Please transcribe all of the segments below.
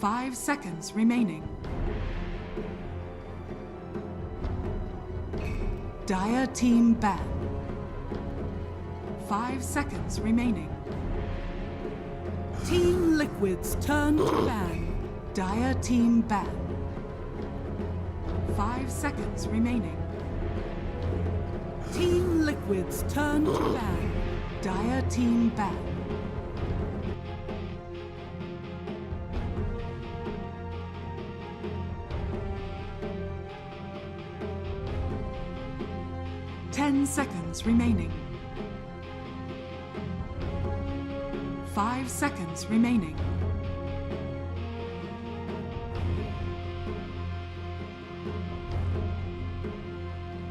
5 seconds remaining. Dire team ban. 5 seconds remaining. Team Liquid's turn to ban. Dire team ban. 5 seconds remaining. Team Liquid's turn to ban. Dire team ban. Ten seconds remaining. 5 seconds remaining.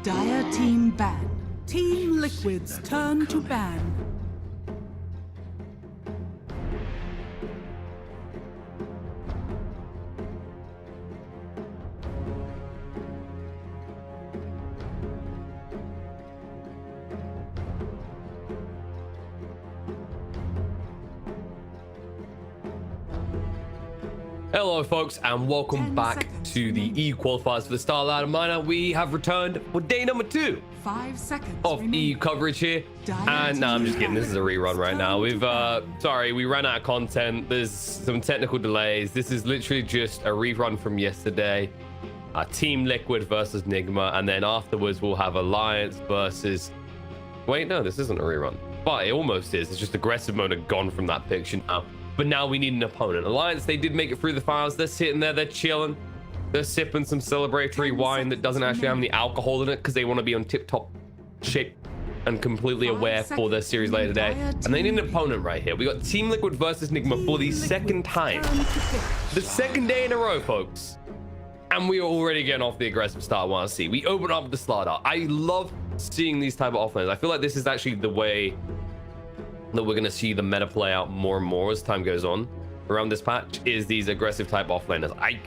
Dire team ban. Team Liquid's turn to ban. Hello folks and welcome back to the E-Qualifiers for the StarLadder Miner. We have returned for day number 2 5 seconds of E coverage here. And no, I'm just kidding, this is a rerun right now. We ran out of content. There's some technical delays. This is literally just a rerun from yesterday. Team Liquid versus Nigma, and then afterwards we'll have Alliance versus... Wait, no, this isn't a rerun. But it almost is. It's just aggressive mode had gone from that picture now. But now we need an opponent. Alliance, they did make it through the finals. They're sitting there, they're chilling. They're sipping some celebratory wine that doesn't actually have any alcohol in it because they want to be on tip-top shape and completely aware for their series later today. And they need an opponent right here. We got Team Liquid versus Nigma for the second time. The second day in a row, folks. And we are already getting off the aggressive start I want to see. We open up with the StarLadder. I love seeing these type of offlanes. I feel like this is actually the way that we're going to see the meta play out more and more as time goes on around this patch, is these aggressive type offlaners. I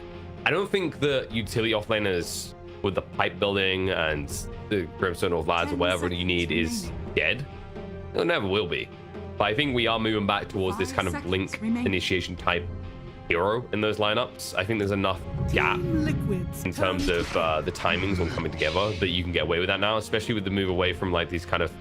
don't think the utility offlaners with the pipe building and the Brimstone or Vlads or whatever you need is dead. It never will be. But I think we are moving back towards this kind of blink initiation type hero in those lineups. I think there's enough gap in terms of the timings on coming together that you can get away with that now, especially with the move away from like these kind of...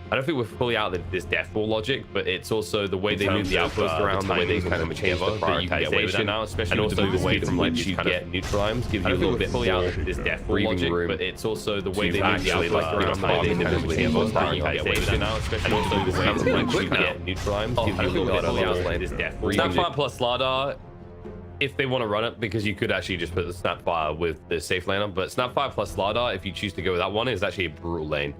I don't think we're fully out of this death ball logic, but it's also the way they move the outposts around, the way they kind of change the prioritization now, especially with the move away from like you get neutral arms, gives you a little bit fully out of this death ball logic, but it's also the way they move the outposts around, the way they kind of change the prioritization now, especially also the way from like you get neutral arms, gives you a little bit fully out of this death ball logic. Snapfire plus StarLadder, if they want to run it, because you could actually just put the Snapfire with the safe laner, but Snapfire plus StarLadder, if you choose to go with that one, is actually a brutal lane.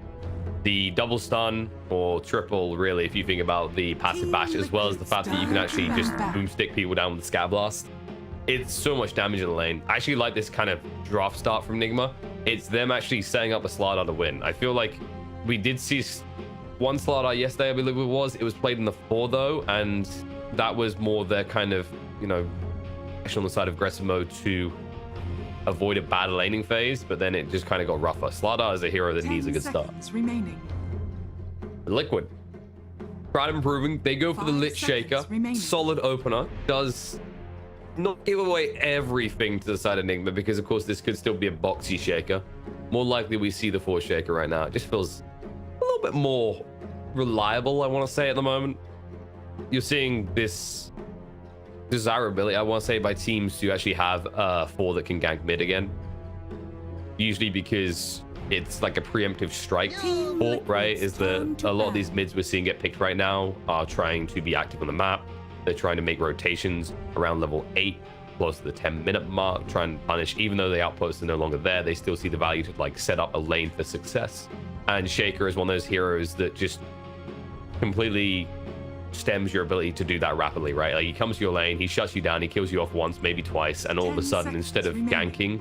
The double stun or triple, really, if you think about the passive bash, as well as the fact that you can actually just boomstick people down with the Scav Blast. It's so much damage in the lane. I actually like this kind of draft start from Nigma. It's them actually setting up a StarLadder to win. I feel like we did see one StarLadder yesterday, I believe it was. It was played in the 4 though, and that was more their kind of, you know, on the side of aggressive mode to avoid a bad laning phase, but then it just kind of got rougher. StarLadder is a hero that needs a good start. Liquid, tried improving. They go for the lit shaker, solid opener. Does not give away everything to the side of Nigma, because of course this could still be a boxy shaker. More likely we see the 4 shaker right now. It just feels a little bit more reliable, I want to say, at the moment. You're seeing this desirability, I want to say, by teams to actually have a 4 that can gank mid again, usually because it's like a preemptive strike fault, right? Is that a lot of these mids we're seeing get picked right now are trying to be active on the map. They're trying to make rotations around level 8, close to the 10-minute mark, try and punish. Even though the outposts are no longer there, they still see the value to like set up a lane for success. And Shaker is one of those heroes that just completely stems your ability to do that rapidly, right? Like, he comes to your lane, he shuts you down, he kills you off once, maybe twice, and all of a sudden, instead of ganking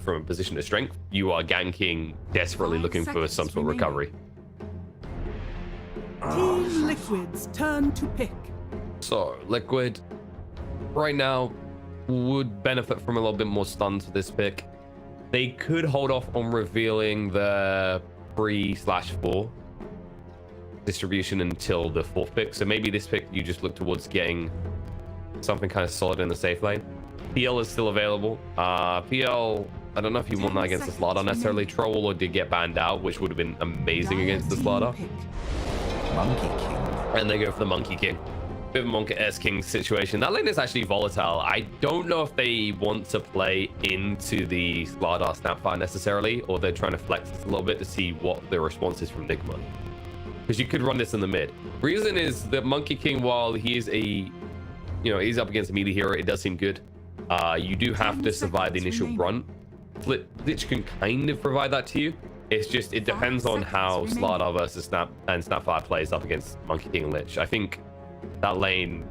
from a position of strength, you are ganking desperately looking for some sort of recovery. Team Liquid's turn to pick. So Liquid right now would benefit from a little bit more stuns for this pick. They could hold off on revealing the 3/4 distribution until the 4th pick. So maybe this pick you just look towards getting something kind of solid in the safe lane. PL is still available. PL, I don't know if you want that against the StarLadder necessarily. Troll did get banned out, which would have been amazing against the StarLadder. Monkey King. And they go for the Monkey King. Bit of a Monkey S King situation. That lane is actually volatile. I don't know if they want to play into the StarLadder Snapfire necessarily, or they're trying to flex this a little bit to see what the response is from Nigma. Because you could run this in the mid. Reason is that Monkey King, while he is he's up against a melee hero, it does seem good. You do have to survive the initial run. Lich can kind of provide that to you. It's just, it depends on how StarLadder versus Snapfire plays up against Monkey King and Lich. I think that lane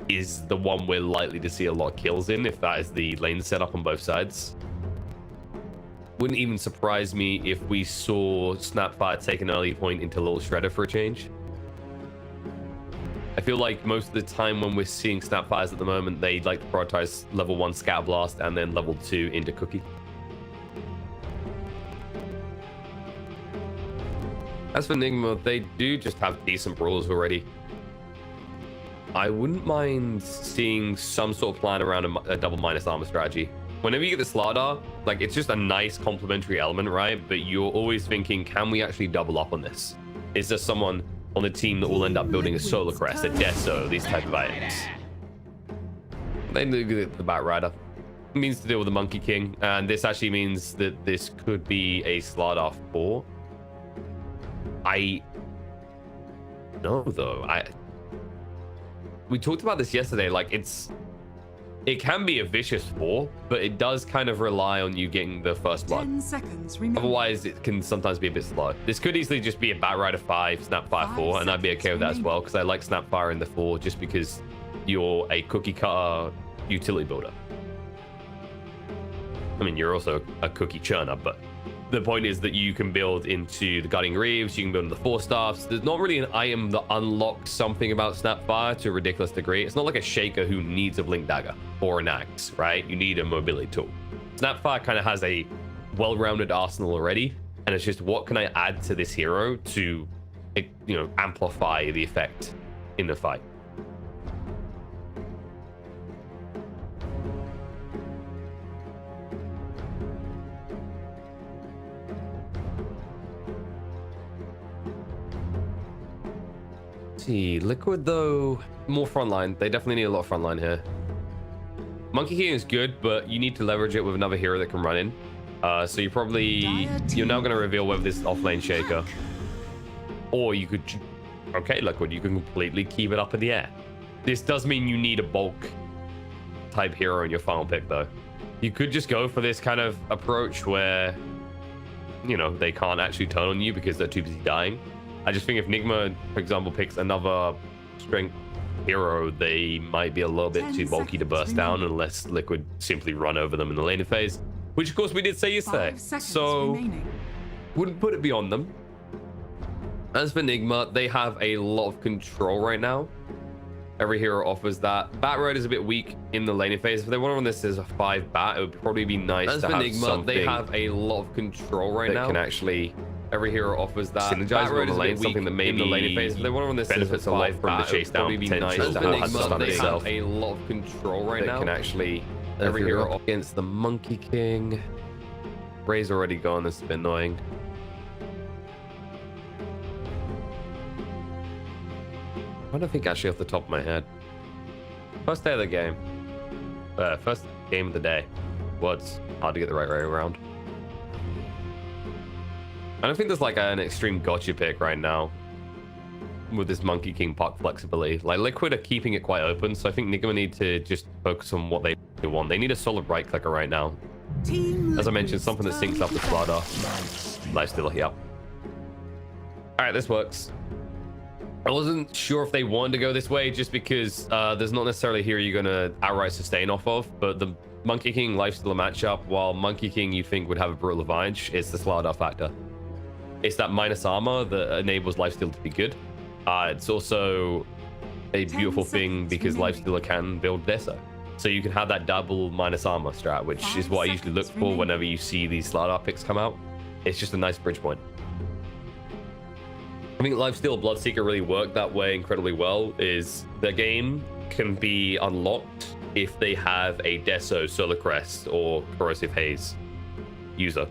is the one we're likely to see a lot of kills in, if that is the lane setup on both sides. Wouldn't even surprise me if we saw Snapfire take an early point into Little Shredder for a change. I feel like most of the time when we're seeing Snapfires at the moment, they like to prioritize level 1 Scatter Blast and then level 2 into Cookie. As for Nigma, they do just have decent brawlers already. I wouldn't mind seeing some sort of plan around a double minus armor strategy. Whenever you get the StarLadder, like, it's just a nice complementary element, right? But you're always thinking, can we actually double up on this? Is there someone on the team that will end up building a Solar Crest, a Deso, these type of items? They do the Bat Rider. It means to deal with the Monkey King, and this actually means that this could be a StarLadder 4. I know though. We talked about this yesterday. Like, it can be a vicious 4, but it does kind of rely on you getting the first blood. 10 seconds remaining. Otherwise, it can sometimes be a bit slow. This could easily just be a Bat Rider 5, Snapfire 4, and I'd be okay with that as well, because I like Snapfire in the 4 just because you're a cookie cutter utility builder. I mean, you're also a cookie churner, but the point is that you can build into the Guardian Reeves, you can build into the 4 staffs. There's not really an item that unlocks something about Snapfire to a ridiculous degree. It's not like a Shaker who needs a Blink Dagger or an Axe, right? You need a mobility tool. Snapfire kind of has a well-rounded arsenal already, and it's just, what can I add to this hero to, amplify the effect in the fight? See, Liquid though, more frontline. They definitely need a lot of frontline here. Monkey King is good, but you need to leverage it with another hero that can run in. So you're now going to reveal whether this is offlane Shaker, or you could, okay, Liquid, you can completely keep it up in the air. This does mean you need a bulk type hero in your final pick though. You could just go for this kind of approach where, they can't actually turn on you because they're too busy dying. I just think if Nigma, for example, picks another strength hero, they might be a little bit too bulky to burst down unless Liquid simply run over them in the laning phase, which of course we did say yesterday. So wouldn't put it beyond them. As for Nigma, they have a lot of control right now. Every hero offers that. Bat Rider is a bit weak in the laning phase. If they want to run this as a 5 bat, it would probably be nice to have Nigma, something. They have a lot of control right now. Can actually. Every hero offers that. Synergize on the lane, something that maybe in the laning phase. If they want to run this benefits a lot from the chase down potential. Nice to have they have a lot of control right now. Can actually every hero against the Monkey King. Ray's already gone. This is a bit annoying. I don't think actually off the top of my head. First day of the game. First game of the day. Well, it's hard to get the right way around. I don't think there's like an extreme gotcha pick right now with this Monkey King puck flexibility. Like, Liquid are keeping it quite open, so I think Nigma need to just focus on what they want. They need a solid right clicker right now. As I mentioned, something that syncs up with StarLadder. Lifesteal, yeah. All right, this works. I wasn't sure if they wanted to go this way just because there's not necessarily a hero you're going to outright sustain off of, but the Monkey King Lifesteal matchup, while Monkey King you think would have a brutal advantage, it's the StarLadder factor. It's that minus armor that enables Lifesteal to be good. It's also a beautiful thing because Lifestealer can build Deso. So you can have that double minus armor strat, which is what I usually look for whenever you see these StarLadder picks come out. It's just a nice bridge point. I think Lifesteal Bloodseeker really worked that way incredibly well. Is the game can be unlocked if they have a Deso, Solar Crest, or Corrosive Haze user.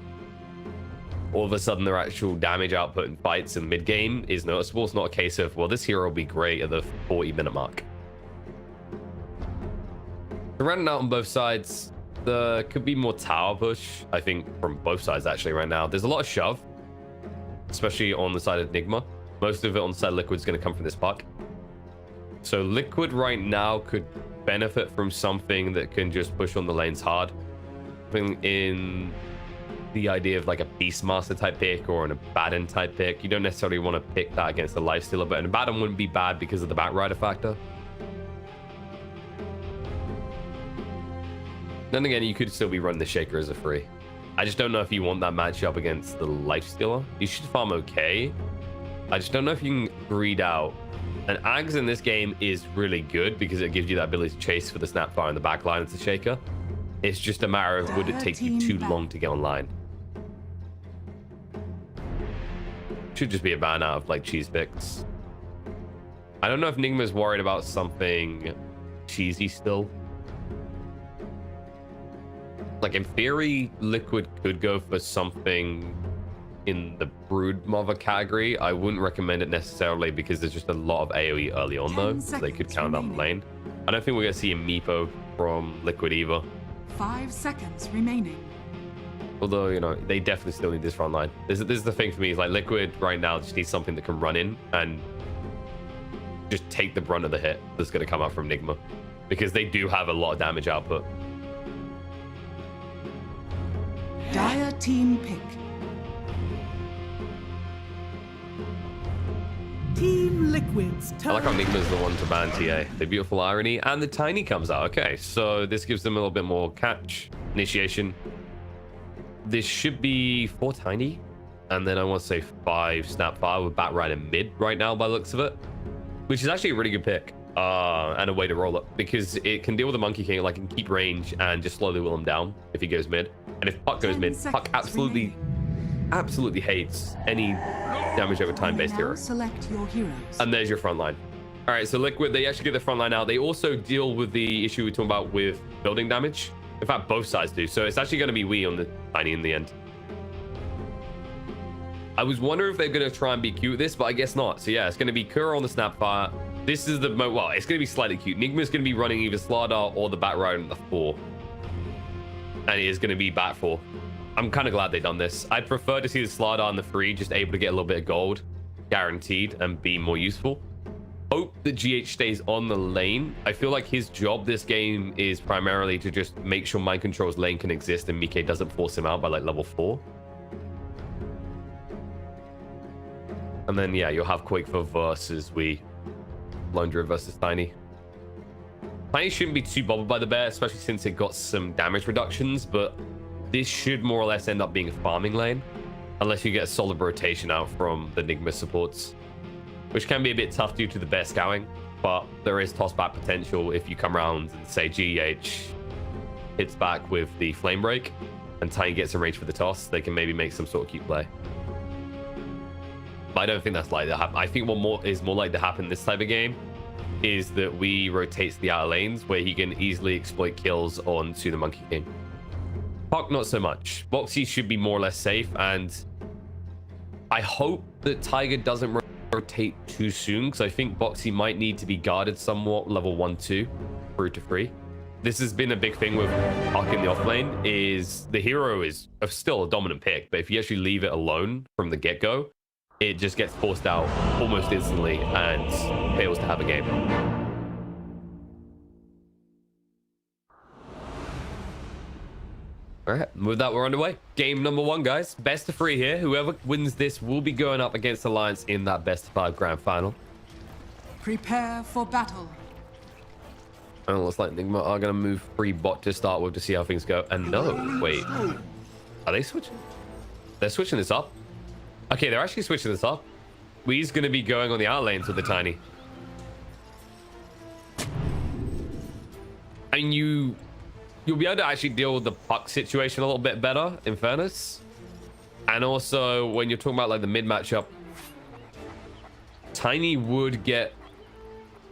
All of a sudden, their actual damage output in fights and mid-game is noticeable. It's not a case of, well, this hero will be great at the 40-minute mark. So running out on both sides, there could be more tower push, I think, from both sides, actually, right now. There's a lot of shove, especially on the side of Nigma. Most of it on the side of Liquid is going to come from this puck. So Liquid right now could benefit from something that can just push on the lanes hard. Something in the idea of like a Beastmaster type pick or an Abaddon type pick. You don't necessarily want to pick that against a Lifestealer, but an Abaddon wouldn't be bad because of the Batrider factor. Then again, you could still be running the Shaker as a free. I just don't know if you want that matchup against the Lifestealer. You should farm okay. I just don't know if you can breed out. And Ags in this game is really good because it gives you that ability to chase for the Snapfire in the back line as a Shaker. It's just a matter of would it take you too long to get online. Should just be a ban out of like cheese picks. I don't know if Nigma's worried about something cheesy still. Like in theory, Liquid could go for something in the Brood Mother category. I wouldn't recommend it necessarily because there's just a lot of AoE early on though, so they could count out the lane. I don't think we're gonna see a Meepo from Liquid either. 5 seconds remaining. Although, you know, they definitely still need this front line. This is the thing for me, is like Liquid right now just needs something that can run in and just take the brunt of the hit that's going to come out from Nigma, because they do have a lot of damage output. Dire team pick. Team Liquid's turn. I like how Nigma's the one to ban TA. The beautiful irony, and the Tiny comes out. Okay, so this gives them a little bit more catch, initiation. This should be 4 Tiny, and then I want to say 5 Snapfire with Batrider mid right now by the looks of it, which is actually a really good pick and a way to roll it, because it can deal with the Monkey King, like, and keep range and just slowly will him down if he goes mid. And if Puck goes mid, Puck absolutely hates any damage over time-based hero. Select your heroes. And there's your front line. All right, so Liquid, they actually get the front line out. They also deal with the issue we're talking about with building damage. In fact, both sides do. So it's actually going to be we on the Tiny in the end. I was wondering if they're going to try and be cute with this, but I guess not. So yeah, it's going to be Kura on the Snapfire. This is the well, it's going to be slightly cute. Nigma's going to be running either StarLadder or the Batrider in the 4. And it is going to be Bat 4. I'm kind of glad they've done this. I'd prefer to see the StarLadder on the 3, just able to get a little bit of gold, guaranteed, and be more useful. Hope that GH stays on the lane. I feel like his job this game is primarily to just make sure Mind Control's lane can exist and Mike doesn't force him out by like level 4. And then yeah, you'll have Quake for versus we. Lone Drift versus Tiny. Tiny shouldn't be too bothered by the bear, especially since it got some damage reductions, but this should more or less end up being a farming lane, unless you get a solid rotation out from the Nigma supports, which can be a bit tough due to the bear scouting, but there is toss back potential if you come around and say GH hits back with the flame break and Tiny gets in range for the toss. They can maybe make some sort of cute play. But I don't think that's likely to happen. I think what is more likely to happen in this type of game is that we rotates the outer lanes where he can easily exploit kills onto the Monkey King. Puck, not so much. Boxy should be more or less safe, and I hope that Tiger doesn't rotate too soon, because I think Boxy might need to be guarded somewhat level 1-2 through to 3. This has been a big thing with Puck in the off lane, is the hero is still a dominant pick, but if you actually leave it alone from the get-go, it just gets forced out almost instantly and fails to have a game. All right, with that, we're underway. Game number 1, guys. Best of 3 here. Whoever wins this will be going up against Alliance in that best of 5 grand final. Prepare for battle. And it looks like Nigma are going to move free bot to start with to see how things go. And no, wait. Are they switching? They're switching this up. Okay, they're actually switching this up. Wee's going to be going on the out lanes with the Tiny. And you'll be able to actually deal with the Puck situation a little bit better, in fairness. And also, when you're talking about like the mid matchup, Tiny would get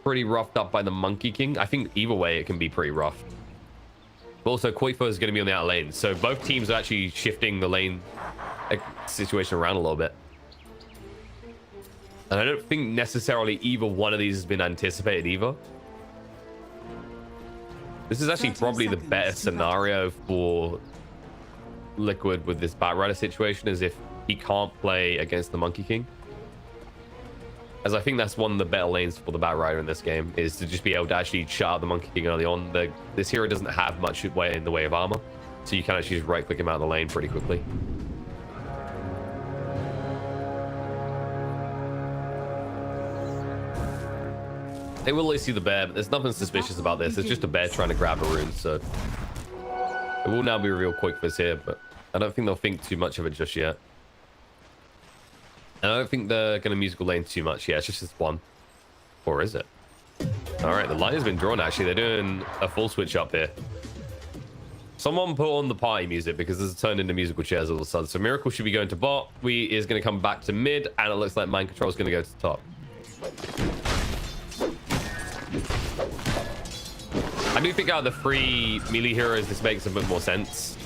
pretty roughed up by the Monkey King. I think either way it can be pretty rough. But also Qualifier is going to be on the outer lane, so both teams are actually shifting the lane situation around a little bit. And I don't think necessarily either one of these has been anticipated either. This is actually probably the better scenario for Liquid with this Batrider situation, as if he can't play against the Monkey King. As I think that's one of the better lanes for the Batrider in this game, is to just be able to actually shut out the Monkey King early on. This hero doesn't have much in the way of armor, so you can actually just right click him out of the lane pretty quickly. They will always see the bear, but there's nothing suspicious about this. It's just a bear trying to grab a rune, so it will now be revealed quick for us here, but I don't think they'll think too much of it just yet. And I don't think they're going to musical lane too much. Yeah, it's just this one. Or is it? All right, the line has been drawn, actually. They're doing a full switch up here. Someone put on the party music because this has turned into musical chairs all of a sudden. So Miracle should be going to bot. Is going to come back to mid, and it looks like Mind Control is going to go to the top. I do think out of the three melee heroes, this makes a bit more sense.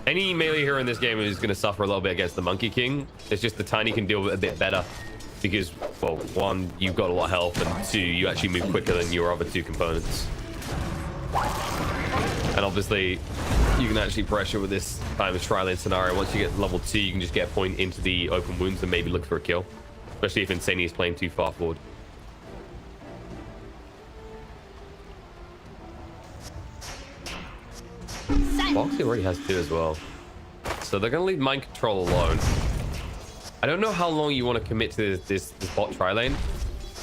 Any melee hero in this game is going to suffer a little bit against the Monkey King. It's just the Tiny can deal with it a bit better because, well, one, you've got a lot of health, and two, you actually move quicker than your other two components. And obviously, you can actually pressure with this kind of tri-lane scenario. Once you get level 2, you can just get a point into the open wounds and maybe look for a kill, especially if Insani is playing too far forward. Boxy already has 2 as well, so they're gonna leave Mind Control alone. I don't know how long you want to commit to this bot tri-lane.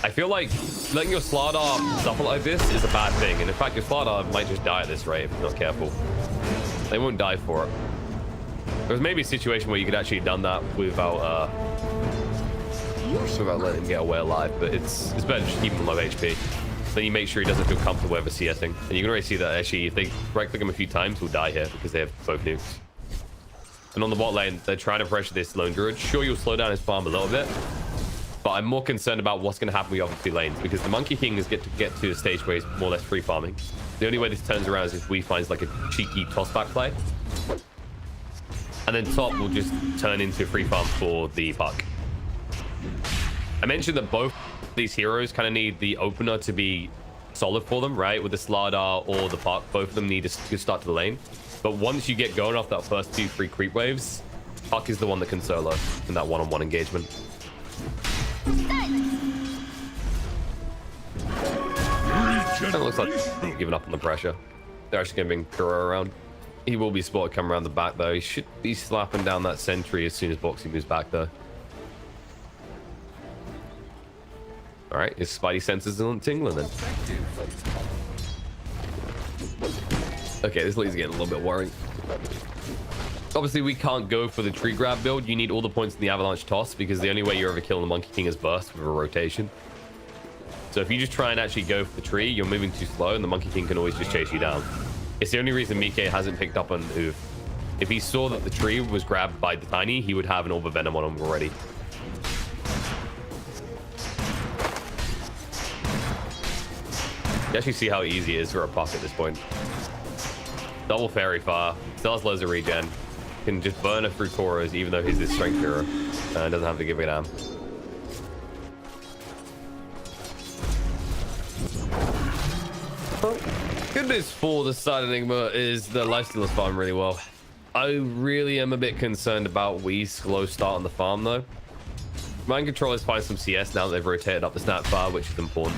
I feel like letting your StarLadder suffer like this is a bad thing, and in fact your StarLadder might just die at this rate if you're not careful. They won't die for it. There's maybe a situation where you could actually have done that without letting him get away alive, but it's better to just keep him low HP. Then you make sure he doesn't feel comfortable ever CSing. And you can already see that actually if they right click him a few times, he'll die here because they have both nukes. And on the bot lane, they're trying to pressure this lone druid. Sure, you'll slow down his farm a little bit, but I'm more concerned about what's going to happen with the other 2 lanes, because the Monkey King is get to a stage where he's more or less free farming. The only way this turns around is if we finds like a cheeky toss back play, and then top will just turn into free farm for the puck. I mentioned that both these heroes kind of need the opener to be solid for them, right? With the StarLadder or the puck, both of them need to start to the lane. But once you get going off that first 2 free creep waves, puck is the one that can solo in that one-on-one engagement. It looks like they're giving up on the pressure. They're actually going to bring Kuro around. He will be spotted coming around the back though. He should be slapping down that sentry as soon as Boxy moves back though. All right, his spidey senses aren't tingling then. Okay, this lead's getting a little bit worrying. Obviously, we can't go for the tree grab build. You need all the points in the avalanche toss because the only way you're ever killing the Monkey King is burst with a rotation. So if you just try and actually go for the tree, you're moving too slow and the Monkey King can always just chase you down. It's the only reason Mike hasn't picked up on Oof. If he saw that the tree was grabbed by the Tiny, he would have an Orb of Venom on him already. You actually see how easy it is for a puck at this point. Double fairy fire, still has loads of regen, can just burn it through Koros even though he's this strength hero and doesn't have to give a damn. Well, good news for the side of Nigma is the lifesteal is farming really well. I really am a bit concerned about Wee's slow start on the farm though. Mind Control is finding some CS now that they've rotated up the snap bar, which is important.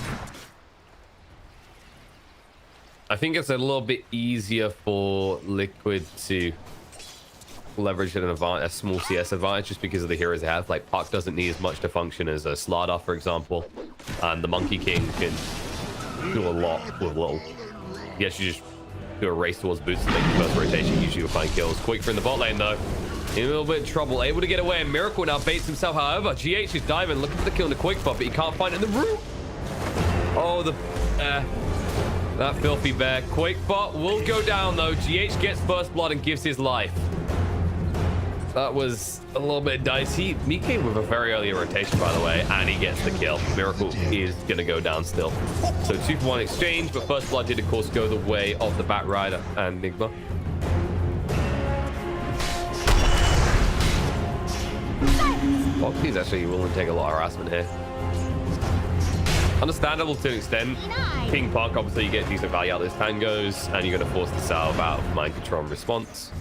I think it's a little bit easier for Liquid to leverage a small CS advantage just because of the heroes they have. Like Puck doesn't need as much to function as a StarLadder, for example, and the Monkey King can do a lot with little. You actually just do a race towards boots and make the first rotation. Usually you'll find kills. Quick for in the bot lane though, in a little bit of trouble, able to get away. And Miracle now baits himself. However, GH is diving, looking for the kill in the quick spot, but he can't find it in the room. Oh, that filthy bear. Quake bot will go down though. GH gets first blood and gives his life. That was a little bit dicey. Mike with a very early rotation, by the way, and he gets the kill. Miracle is going to go down still. So 2-for-1 exchange, but First Blood did, of course, go the way of the Batrider and Nigma. Foxy's actually willing to take a lot of harassment here. Understandable to an extent. King Puck, obviously, you get decent value out of those tangos, and you're going to force the salve out of mind control and response.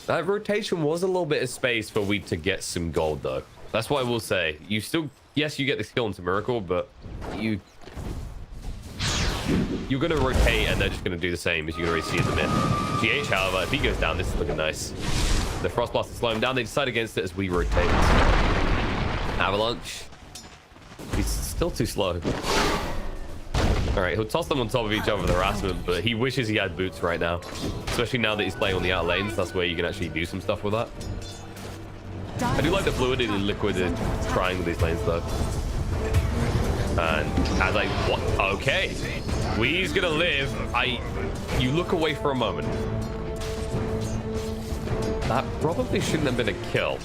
That rotation was a little bit of space for Wheat to get some gold, though. That's what I will say. You still, yes, you get the skill into Miracle, but you're going to rotate, and they're just going to do the same as you can already see in the mid. GH, however, if he goes down, this is looking nice. The Frost Blast to slow him down. They decide against it as we rotate. Avalanche. He's still too slow. All right, he'll toss them on top of each other with harassment, but he wishes he had boots right now. Especially now that he's playing on the out lanes. That's where you can actually do some stuff with that. I do like the fluidity that Liquid is trying with these lanes, though. And as I... What? Okay. Wee's gonna live. You look away for a moment. That probably shouldn't have been a kill.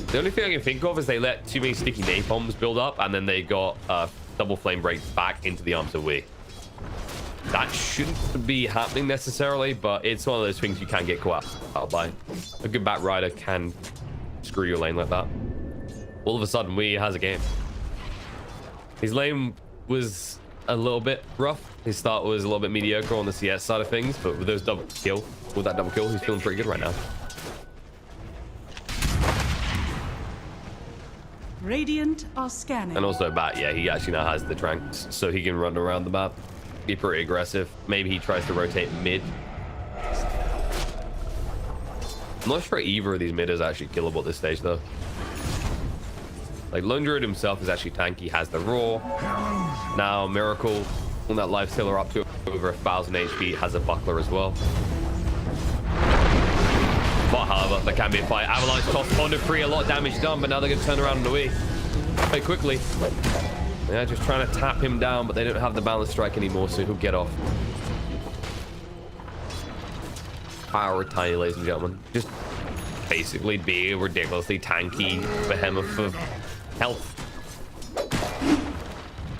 The only thing I can think of is they let too many sticky napalms build up, and then they got double flame break back into the arms of Wee. That shouldn't be happening necessarily, but it's one of those things you can get caught out by. A good Batrider can screw your lane like that. All of a sudden, Wee has a game. His lane was a little bit rough. His start was a little bit mediocre on the CS side of things, but with that double kill, he's feeling pretty good right now. Radiant are scanning. And also Bat, yeah, he actually now has the tranks, so he can run around the map, be pretty aggressive. Maybe he tries to rotate mid. I'm not sure either of these mid is actually killable at this stage, though. Like, Lone Druid himself is actually tanky, has the Raw. Now, Miracle, on that life stealer up to over 1,000 HP, has a buckler as well. But, however, there can be a fight. Avalanche tossed on to free, a lot of damage done, but now they're going to turn around and away. Play quickly. Yeah, just trying to tap him down, but they don't have the balance strike anymore, so he'll get off. Power tiny, ladies and gentlemen. Just basically be a ridiculously tanky behemoth of health.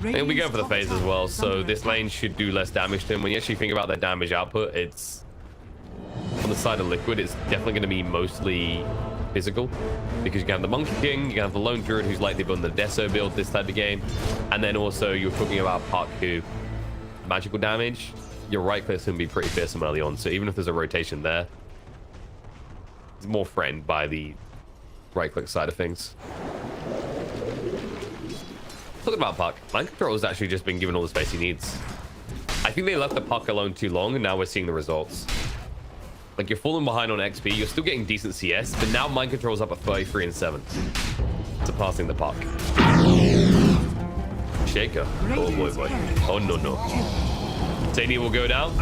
And we go for the phase as well, so this lane should do less damage to him. When you actually think about their damage output, it's on the side of Liquid, it's definitely going to be mostly physical, because you can have the Monkey King, you can have the Lone Druid, who's likely building the Deso build this type of game, and then also you're talking about Puck, who magical damage, your right click's going to be pretty fearsome early on, so even if there's a rotation there, it's more threatened by the right click side of things. Talking about Puck, Mind Control has actually just been given all the space he needs. I think they left the Puck alone too long, and now we're seeing the results. Like, you're falling behind on XP, you're still getting decent CS, but now Mind Control's up at 33 and 7, surpassing the Puck. Shaker. Oh boy, boy. Oh no, no. Sadie will go down.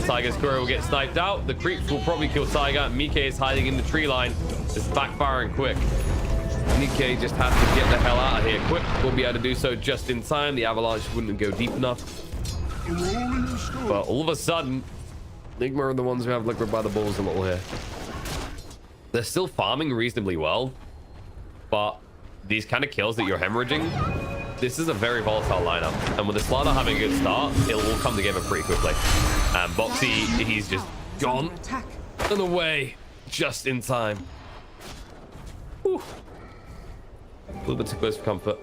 Tiger's courier will get sniped out. The creeps will probably kill Tiger. Mike is hiding in the tree line. It's backfiring quick. Mike just has to get the hell out of here quick. We'll be able to do so just in time. The avalanche wouldn't go deep enough. But all of a sudden, Nigma are the ones who have Liquid by the balls a little here. They're still farming reasonably well, but these kind of kills that you're hemorrhaging, this is a very volatile lineup. And with the StarLadder having a good start, it'll all come together pretty quickly. And Boxy, he's just gone and away just in time. Whew. A little bit too close for comfort.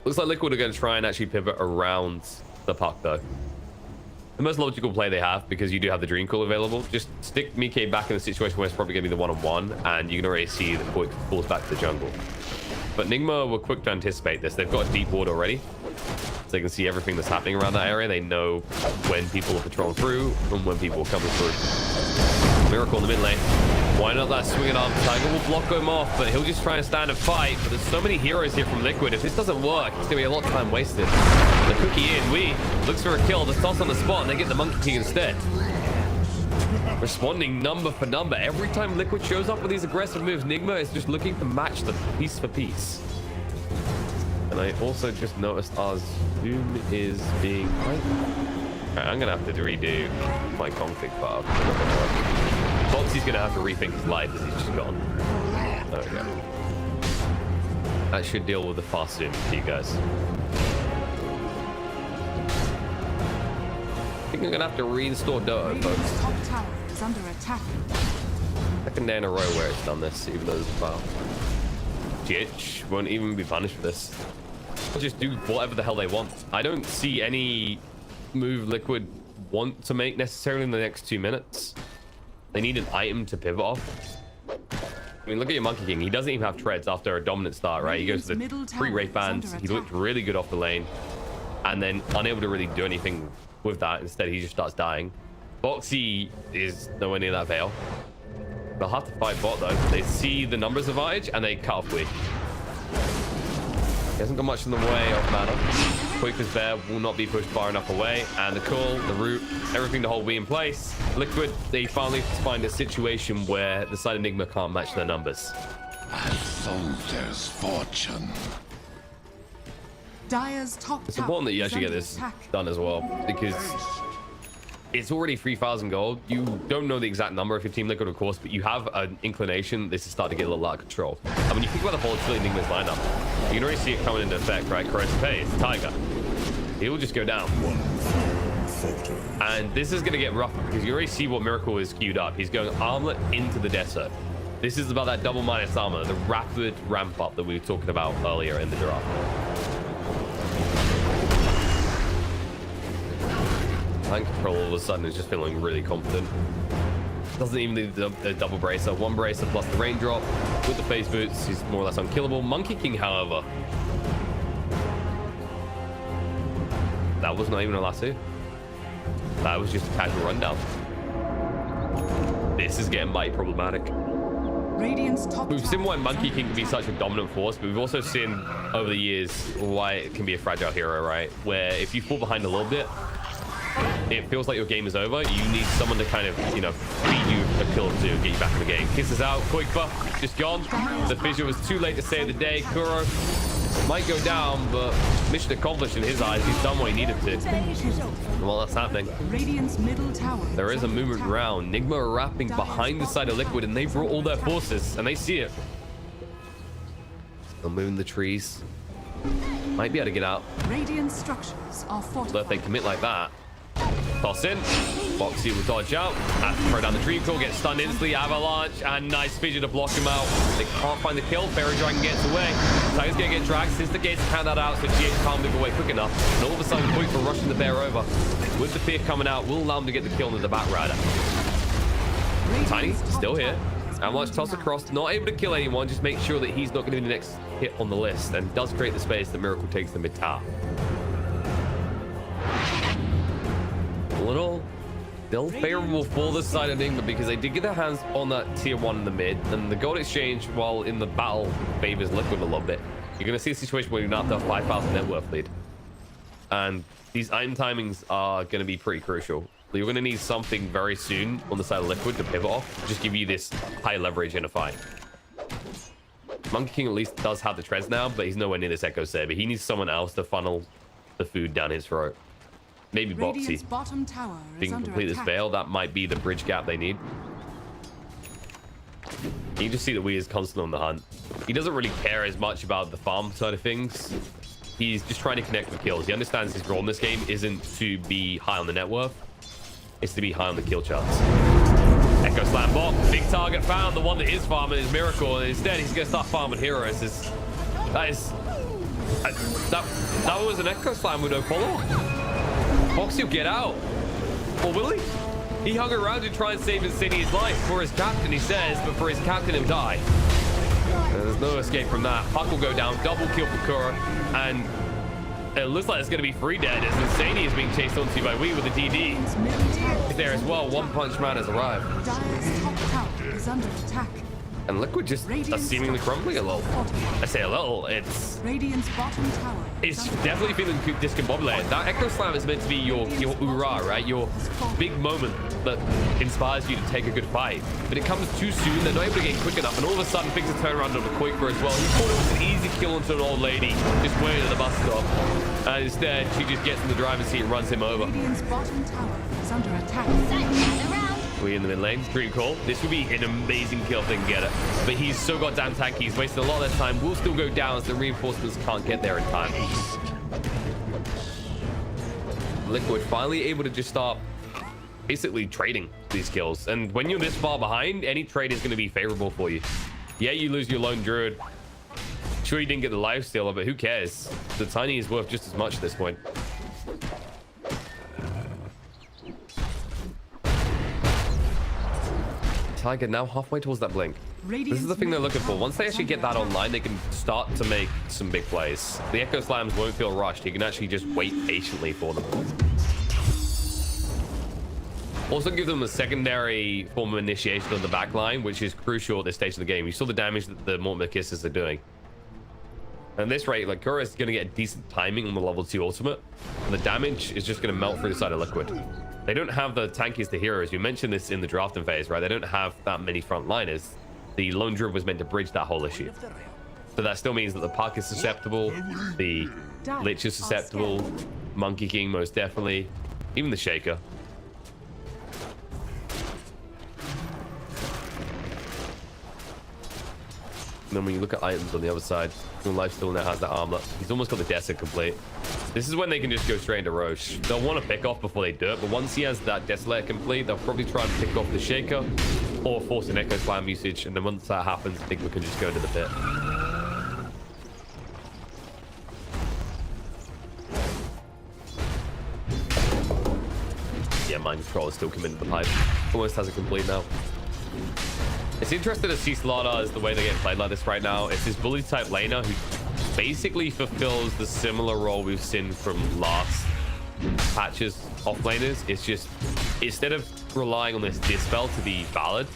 Looks like Liquid are going to try and actually pivot around the Puck, though. The most logical play they have, because you do have the Dream Coil available, just stick Mike back in a situation where it's probably going to be the one-on-one, and you can already see the quick falls back to the jungle. But Nigma were quick to anticipate this. They've got a deep ward already, so they can see everything that's happening around that area. They know when people are patrolling through and when people are coming through. Miracle in the mid lane. Why not that swinging arm? Tiger will block him off, but he'll just try and stand and fight. But there's so many heroes here from Liquid. If this doesn't work, it's going to be a lot of time wasted. The cookie in. Wee looks for a kill. The toss on the spot, and they get the Monkey King instead. Responding number for number. Every time Liquid shows up with these aggressive moves, Nigma is just looking to match them piece for piece. And I also just noticed our zoom is being... Right, I'm gonna have to redo my config file. Foxy's gonna have to rethink his life as he's just gone. There we go. That should deal with the fast soon for you guys. I think I'm gonna have to reinstall Dota, Radiant's folks. top tower is under attack. Second day in a row where it's done this, even though there's a foul. GH won't even be punished for this. They'll just do whatever the hell they want. I don't see any move Liquid want to make necessarily in the next 2 minutes. They need an item to pivot off. I mean, look at your Monkey King. He doesn't even have treads after a dominant start, right? He goes to the 3 Wraith Bands. He looked really good off the lane. And then unable to really do anything with that. Instead, he just starts dying. Foxy is nowhere near that Veil. They'll have to fight bot, though. They see the numbers advantage, and they cut off quick. He hasn't got much in the way of mana. Quick is there, will not be pushed far enough away. And the call, the root, everything to hold we in place. Liquid, they finally find a situation where the side of Nigma can't match their numbers. I sold there's fortune. Dire's top It's tower important that you is actually get under this attack. done as well, because it's already 3,000 gold. You don't know the exact number of your Team Liquid, of course, but you have an inclination this is starting to get a little out of control. And when you think about the volatility in Nigma's lineup, you can already see it coming into effect, right? Correct pace, Tiger. He'll just go down. And this is going to get rough because you already see what Miracle is queued up. He's going Armlet into the Desert. This is about that double minus armor, the rapid ramp up that we were talking about earlier in the draft. Tank Control all of a sudden is just feeling really confident. Doesn't even need the double bracer. 1 bracer plus the raindrop. With the phase boots, he's more or less unkillable. Monkey King, however, that was not even a lasso. That was just a casual rundown. This is getting mighty problematic. Radiant's top We've seen tower why is Monkey under King can be attack. such a dominant force, but we've also seen over the years why it can be a fragile hero, right? Where if you fall behind a little bit, it feels like your game is over. You need someone to kind of, you know, feed you a kill to get you back in the game. Kisses out, quick buff, just gone. The fissure was too late to save the day. Kuro might go down, but mission accomplished in his eyes. He's done what he needed to. Well, that's happening. Radiant's middle tower. There is a movement round. Nigma are wrapping behind the side of Liquid, and they brought all their forces, and they see it. They'll move in the trees. Might be able to get out. Radiant structures are So if they fortified. commit like that, toss in. Foxy will dodge out. Has to throw down the Dream Coil, get stunned instantly. Avalanche and nice fissure to block him out. They can't find the kill. Fairy Dragon gets away. Tiger's gonna get dragged since the gates count that out, so GH can't move away quick enough. And all of a sudden, Quick for rushing the bear over. With the fear coming out, will allow him to get the kill into the back rider. Tiny Radiant's top still here. tower is Avalanche under toss attack. across, not able to kill anyone. Just make sure that he's not going to be the next hit on the list, and does create the space that Miracle takes the mid tower. A little still favorable for the side of Nigma because they did get their hands on that tier 1 in the mid, and the gold exchange, while in the battle, favors Liquid a little bit. You're going to see a situation where you're not have 5,000 net worth lead, and these item timings are going to be pretty crucial. You're going to need something very soon on the side of Liquid to pivot off, just give you this high leverage in a fight. Monkey King at least does have the treads now, but he's nowhere near this Echo Saber. He needs someone else to funnel the food down his throat. Maybe Radiant's Boxy. bottom tower If is he can under complete this attack. Veil, that might be the bridge gap they need. You can just see that Wee is constantly on the hunt. He doesn't really care as much about the farm side of things. He's just trying to connect with kills. He understands his role in this game isn't to be high on the net worth. It's to be high on the kill charts. Echo Slam bot. Big target found. The one that is farming is Miracle. And instead, he's going to start farming heroes. That was an Echo Slam with no follow. Foxy will get out. Or will he? He hung around to try and save Insignia's life for his captain, he says, but for his captain, he'll die. And there's no escape from that. Puck will go down. Double kill for Kura. And it looks like it's going to be free dead as Insania is being chased onto by Wee with the DD. Radiant's middle tower There as well. One Punch Man has arrived. Dire's top tower is under attack. And Liquid just are seemingly crumbling a little. I say a little, it's Radiant's bottom tower. it's definitely feeling discombobulated. That Echo Slam is meant to be your hoorah, right? Your big moment that inspires you to take a good fight. But it comes too soon, they're not able to get in quick enough, and all of a sudden things are turning around on the Quaker as well. He thought it was an easy kill onto an old lady, just waiting at the bus stop. And instead, she just gets in the driver's seat and runs him over. Radiant's bottom tower is under attack. We in the mid lane. Dream call. This would be an amazing kill if they can get it. But he's so goddamn tanky. He's wasted a lot of their time. Will still go down as the reinforcements can't get there in time. Liquid finally able to just start basically trading these kills. And when you're this far behind, any trade is going to be favorable for you. Yeah, you lose your lone druid. Sure, you didn't get the life stealer, but who cares? The tiny is worth just as much at this point. Tiger now halfway towards that blink. This is the thing they're looking for. Once they actually get that online, they can start to make some big plays. The Echo Slams won't feel rushed. You can actually just wait patiently for them. Also give them a secondary form of initiation on the back line, which is crucial at this stage of the game. You saw the damage that the Mortimer Kisses are doing. At this rate, like Kura is going to get decent timing on the level 2 ultimate. And the damage is just going to melt through the side of Liquid. They don't have the tankiest the heroes. You mentioned this in the drafting phase, right? They don't have that many frontliners. The lone druid was meant to bridge that whole issue. But that still means that the Puck is susceptible, the Lich is susceptible, Monkey King most definitely, even the Shaker. And then when you look at items on the other side, Lifesteal now has that armlet. He's almost got the Desert complete. This is when they can just go straight into Roche. They'll want to pick off before they do it, but once he has that Desolator complete, they'll probably try and pick off the Shaker or force an Echo Slam usage, and then once that happens, Nigma can just go into the pit. Yeah, Mind Control is still committed to the pipe. Almost has it complete now. It's interesting to see StarLadder as the way they're getting played like this right now. It's this bully type laner who basically fulfills the similar role we've seen from last patches offlaners. It's just, instead of relying on this dispel to be valid,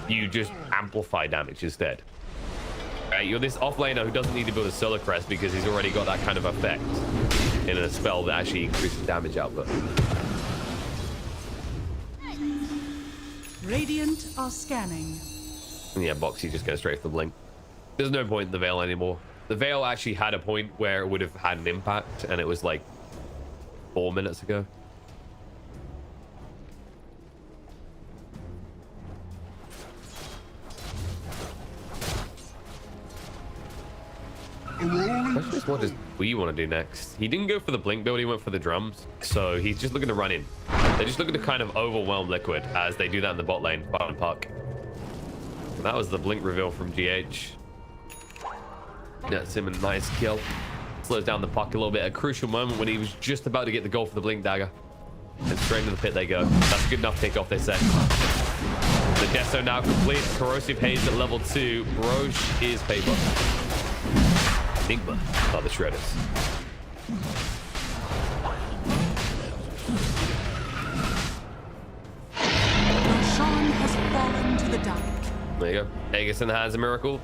you just amplify damage instead. Right? You're this offlaner who doesn't need to build a Solar Crest because he's already got that kind of effect in a spell that actually increases damage output. Radiant are scanning. And yeah, Boxy just goes straight for the blink. There's no point in the Veil anymore. The Veil actually had a point where it would have had an impact, and it was like 4 minutes ago. What does we want to do next? He didn't go for the blink build, he went for the drums. So he's just looking to run in. They're just looking to kind of overwhelm Liquid as they do that in the bot lane, bottom puck. And that was the blink reveal from GH. That's him a nice kill. Slows down the puck a little bit. A crucial moment when he was just about to get the goal for the blink dagger. And straight into the pit they go. That's a good enough takeoff, they say. The Deso now complete. Corrosive Haze at level 2. Roche is paper. Nigma are the shredders. Roshan has fallen to the dark. There you go. Aegis in the hands of Miracle.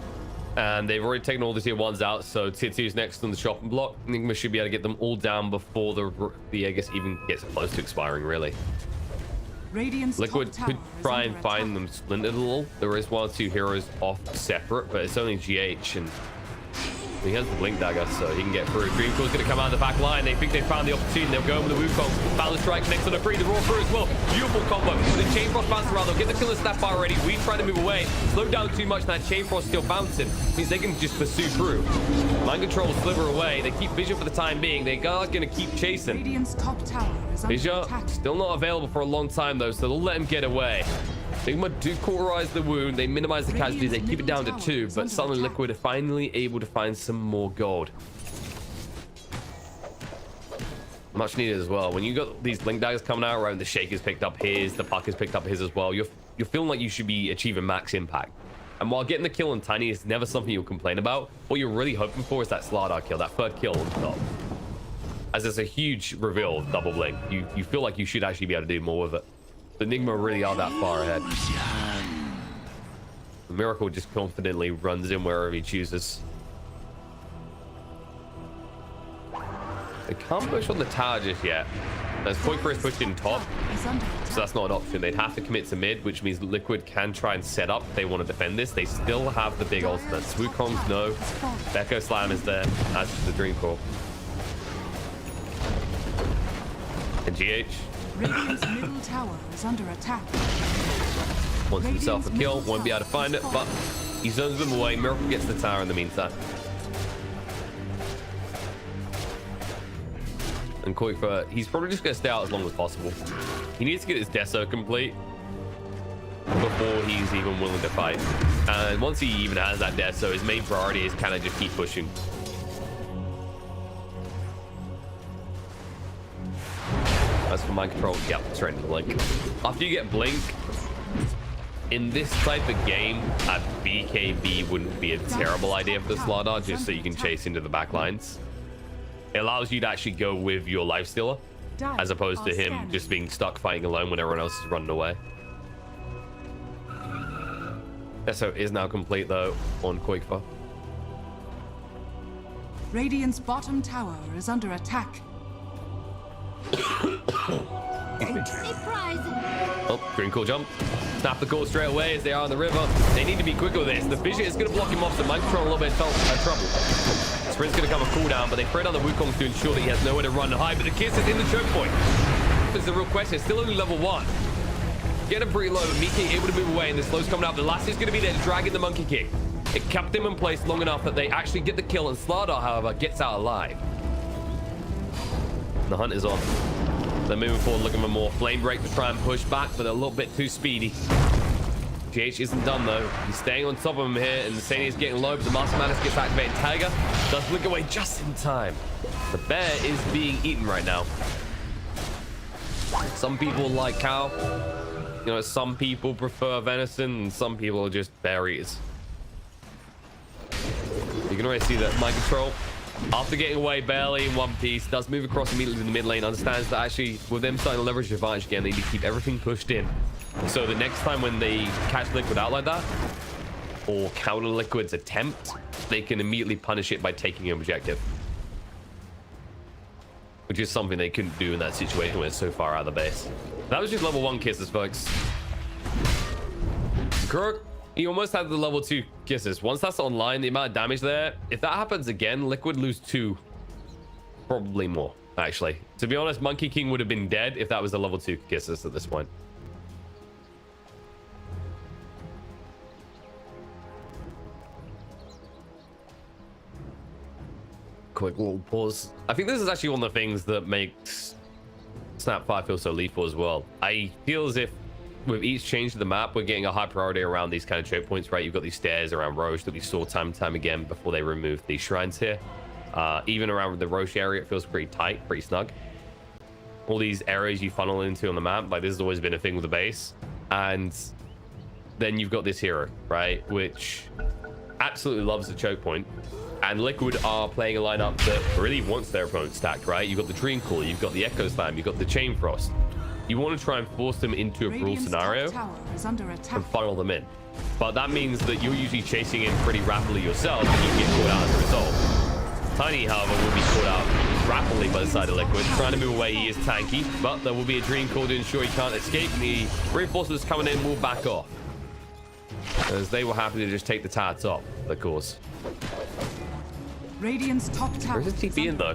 And they've already taken all the tier 1s out, so tier 2's next on the shopping block. Nigma should be able to get them all down before the Aegis even gets close to expiring, really. Radiant's Liquid top could tower is try under and find attack. them splintered a little. There is 1 or 2 heroes off separate, but it's only GH, and he has the blink dagger, so he can get through. Dreamcore's going to come out of the back line. They think they found the opportunity. They'll go with the Wukong. Battle Strike next on the free. The Raw through as well. Beautiful combo. The Chain Frost bounce around. They'll get the killer snap already. We try to move away. Slow down too much, and that Chain Frost still bouncing. Means they can just pursue through. Mind Control sliver away. They keep Vision for the time being. They are going to keep chasing. Radiant's top tower is under Vision attack. still not available for a long time, though, so they'll let him get away. Nigma do cauterize the wound. They minimize the casualties. They keep it down to 2, but suddenly Liquid are finally able to find some more gold. Much needed as well. When you got these blink daggers coming out, right? The Shaker's picked up his, the Puck has picked up his as well. You're feeling like you should be achieving max impact. And while getting the kill on Tiny is never something you'll complain about, what you're really hoping for is that StarLadder kill, that 3rd kill on top. As it's a huge reveal, double blink. You feel like you should actually be able to do more with it. The Nigma really are that far ahead. Miracle just confidently runs in wherever he chooses. They can't push on the tower just yet. As Qualifier is pushed in top, so that's not an option. They'd have to commit to mid, which means Liquid can try and set up if they want to defend this. They still have the big ultimates. Wukong's no. Echo Slam is there, as is the Dream Core. And GH Radiant's middle tower is under attack. wants himself a kill, won't be able to find it, but he zones them away. Miracle gets the tower in the meantime. And Qualifier, he's probably just going to stay out as long as possible. He needs to get his Deso complete before he's even willing to fight. And once he even has that Deso, his main priority is kind of just keep pushing. As for mind control, yep, straight into Blink. After you get Blink, in this type of game, a BKB wouldn't be a terrible idea for the StarLadder, just so you can chase into the back lines. It allows you to actually go with your lifestealer, as opposed to him just being stuck fighting alone when everyone else is running away. Deso is now complete though on Qualifier. Radiant's bottom tower is under attack. Oh, green cool jump. Snap the core straight away as they are on the river. They need to be quick with this. The fissure is going to block him off, so mind control a little bit of trouble. Sprint's going to come a cooldown, but they throw down the Wukong to ensure that he has nowhere to run high. But the kiss is in the choke point. This is the real question. It's still only level 1. Get him pretty low. Miki able to move away, and the slow's coming out. The last is going to be there, dragging the monkey kick. It kept him in place long enough that they actually get the kill, and StarLadder, however, gets out alive. The hunt is on. They're moving forward, looking for more flame break to try and push back, but they're a little bit too speedy. GH isn't done though. He's staying on top of him here, and the Sani is getting low, but the Master Madness gets activated. Tiger does blink away just in time. The bear is being eaten right now. Some people like cow. You know, some people prefer venison, and some people are just bear eaters. You can already see that mind control, after getting away barely in one piece, does move across immediately to the mid lane, understands that actually with them starting to leverage the advantage again, they need to keep everything pushed in. So the next time when they catch Liquid out like that, or counter Liquid's attempt, they can immediately punish it by taking an objective. Which is something they couldn't do in that situation when it's so far out of the base. That was just level 1 kisses, folks. Crook, he almost had the level 2 kisses. Once that's online, the amount of damage there, if that happens again, Liquid lose 2. Probably more, actually. To be honest, Monkey King would have been dead if that was the level 2 kisses at this point. Quick little pause. I think this is actually one of the things that makes Snap 5 feel so lethal as well. I feel as if with each change to the map, we're getting a high priority around these kind of choke points, right? You've got these stairs around Roche that we saw time and time again before they removed these shrines here. Even around the Roche area, it feels pretty tight, pretty snug. All these areas you funnel into on the map, like this has always been a thing with the base. And then you've got this hero, right? Which absolutely loves the choke point. And Liquid are playing a lineup that really wants their opponent stacked, right? You've got the Dream Call, you've got the Echo Slam, you've got the Chain Frost. You want to try and force them into a brawl scenario and funnel them in. But that means that you're usually chasing in pretty rapidly yourself, and you get caught out as a result. Tiny, however, will be caught out rapidly by the side of Liquid. Trying to move away, he is tanky, but there will be a Dream Call to ensure he can't escape, and the reinforcements coming in will back off, as they were happy to just take the tower top, of course. Radiant's top tower. Where's his TP in though?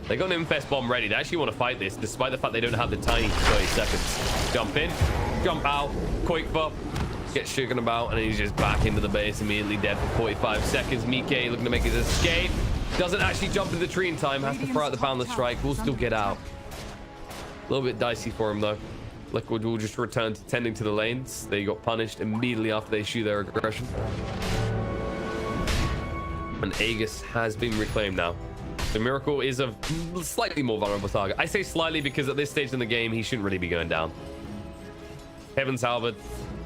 They got an Infest Bomb ready. They actually want to fight this, despite the fact they don't have the tiny for 30 seconds. Jump in, jump out, Qualifier, gets shaken about, and he's just back into the base, immediately dead for 45 seconds. Mike looking to make his escape. Doesn't actually jump into the tree in time, has to throw out the Boundless Strike. Will still get out. A little bit dicey for him though. Liquid will just return to tending to the lanes. They got punished immediately after they shoot their aggression. And Aegis has been reclaimed now. The Miracle is a slightly more vulnerable target. I say slightly because at this stage in the game, he shouldn't really be going down. Heaven's Halberd,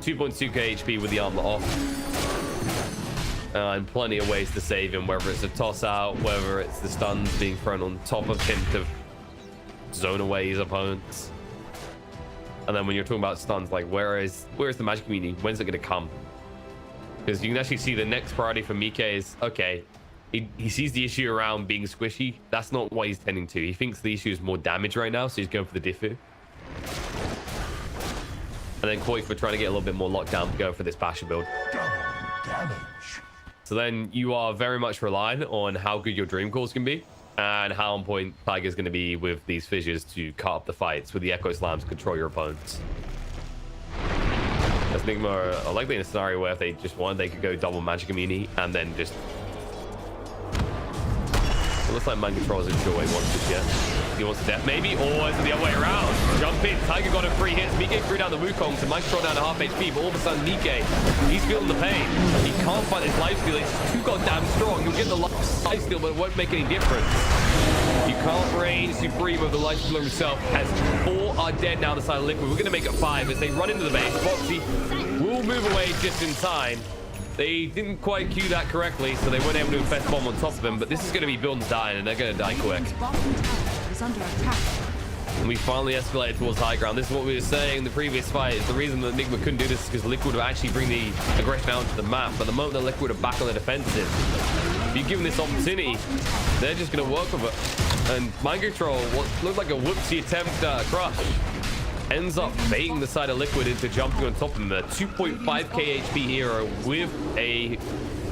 2.2k HP with the armor off. And plenty of ways to save him, whether it's a toss out, whether it's the stuns being thrown on top of him to zone away his opponents. And then when you're talking about stuns, like where is the magic community? When's it going to come? Because you can actually see the next priority for Mike is, okay, he sees the issue around being squishy. That's not what he's tending to. He thinks the issue is more damage right now, so he's going for the Diffu. And then Qualifier trying to get a little bit more lockdown, go for this Basher build. So then you are very much relying on how good your dream calls can be and how on point Tiger's going to be with these fissures to cut up the fights with the Echo Slams, control your opponents. As Nigma are likely in a scenario where if they just wanted, they could go double magic immunity and then just... It looks like mind control isn't sure what he wants just yet. He wants to death maybe, or is it the other way around? Jump in, Tiger got him 3 hits, Mike threw down the Wukong, so mind control down to half HP, but all of a sudden Mike, he's feeling the pain. He can't fight his lifesteal, it's too goddamn strong. You'll get the lifesteal, but it won't make any difference. You can't reign supreme with the lifesteal himself, as 4 are dead now on the side of Liquid. We're going to make it 5 as they run into the base. Foxy will move away just in time. They didn't quite cue that correctly, so they weren't able to infest bomb on top of him, but this is going to be build and die, and they're going to die quick. And we finally escalated towards high ground. This is what we were saying in the previous fight. Is the reason that Nigma couldn't do this is because Liquid would actually bring the aggression out to the map, but the moment that Liquid are back on the defensive, if you give them this opportunity, they're just going to work with it. And mind control, what looked like a whoopsie attempt crush, ends up baiting the side of Liquid into jumping on top of him. A 2.5k HP hero with a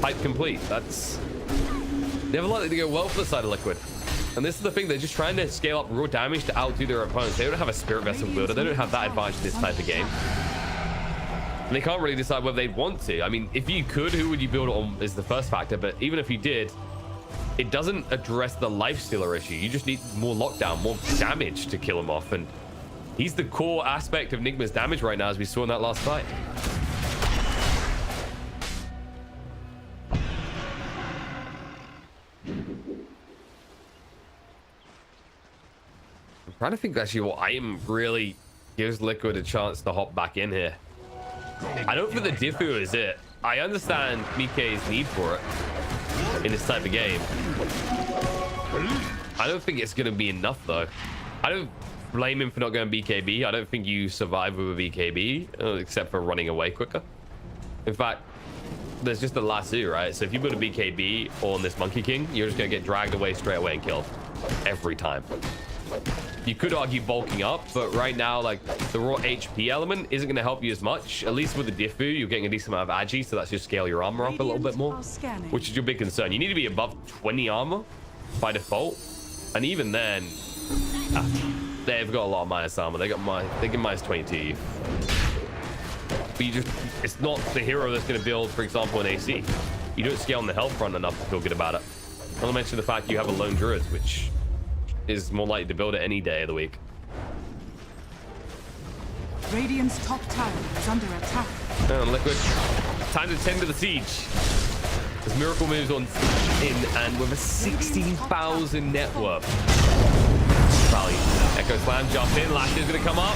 pipe complete. That's never likely to go well for the side of Liquid. And this is the thing, they're just trying to scale up raw damage to outdo their opponents. They don't have a Spirit Vessel builder. They don't have that advantage in this type of game. And they can't really decide whether they'd want to. I mean, if you could, who would you build it on is the first factor. But even if you did, it doesn't address the lifestealer issue. You just need more lockdown, more damage to kill him off. And he's the core aspect of Nigma's damage right now, as we saw in that last fight. I'm trying to think actually what item really gives Liquid a chance to hop back in here. I don't think the Diffu is it. I understand Mike's need for it in this type of game. I don't think it's going to be enough though. I don't blame him for not going BKB. I don't think you survive with a BKB except for running away quicker. In fact, there's just a lasso, right? So if you put a BKB on this Monkey King, you're just going to get dragged away straight away and killed every time. You could argue bulking up, but right now, like, the raw HP element isn't going to help you as much. At least with the Diffu, you're getting a decent amount of agi, so that's just scale your armor up a little bit more, which is your big concern. You need to be above 20 armor by default, and even then, they've got a lot of minus armor. They get minus 22. But you just, it's not the hero that's going to build, for example, an AC. You don't scale on the health front enough to feel good about it. Not to mention the fact you have a lone druid, which is more likely to build it any day of the week. Radiant's top tower is under attack. And Liquid, time to tend to the siege. As Miracle moves on in, and with a 16,000 net worth value. Echo Slam jump in, Lash is going to come up.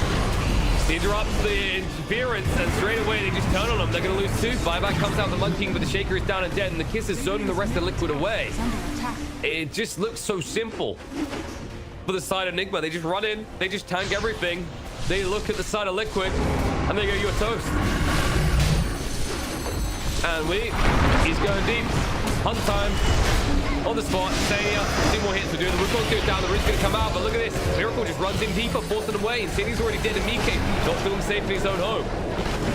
Interrupts the interference, and straight away they just turn on them. They're going to lose 2. Buyback comes out the Mud King, but the Shaker is down and dead, and the Kiss is zoning the rest of Liquid away. It just looks so simple for the side of Nigma. They just run in, they just tank everything. They look at the side of Liquid, and they go, "You're toast." And he's going deep. Hunt time. On the spot, Sania, 2 more hits to do. The Wukong goes down, the Root's going to come out, but look at this. Miracle just runs in deeper, forcing him away, and Sania's already dead, and Mike not feeling safe in his own home.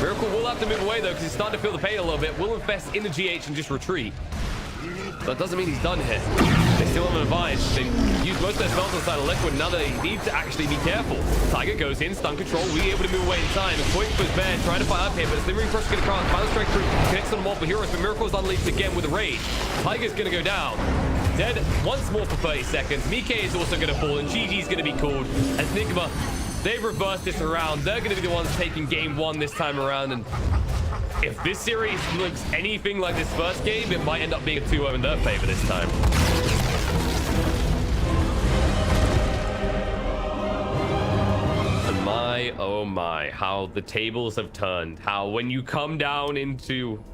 Miracle will have to move away, though, because he's starting to feel the pain a little bit. Will infest in the GH and just retreat. That doesn't mean he's done here. They still have an advantage. They used most of their spells on the side of Liquid. Now they need to actually be careful. Tiger goes in, stun control, really able to move away in time. And Point was bad, trying to fight up here, but Slithering Crush is going to come out. Final Strike through, connects on multiple heroes, but Miracle's unleashed again with a rage. Tiger's going to go down. Dead once more for 30 seconds. Mike is also going to fall, and GG's going to be called as Nigma. They've reversed this around. They're going to be the ones taking game 1 this time around, and if this series looks anything like this first game, it might end up being a 2-0 in their favor this time. And my, oh my, how the tables have turned. How when you come down into...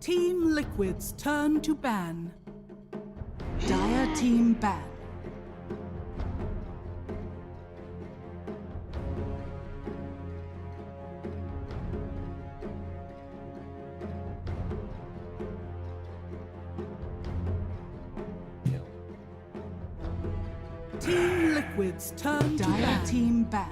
Team Liquid's turn to ban. Dire team ban. Team Liquid's turn to ban. Team ban.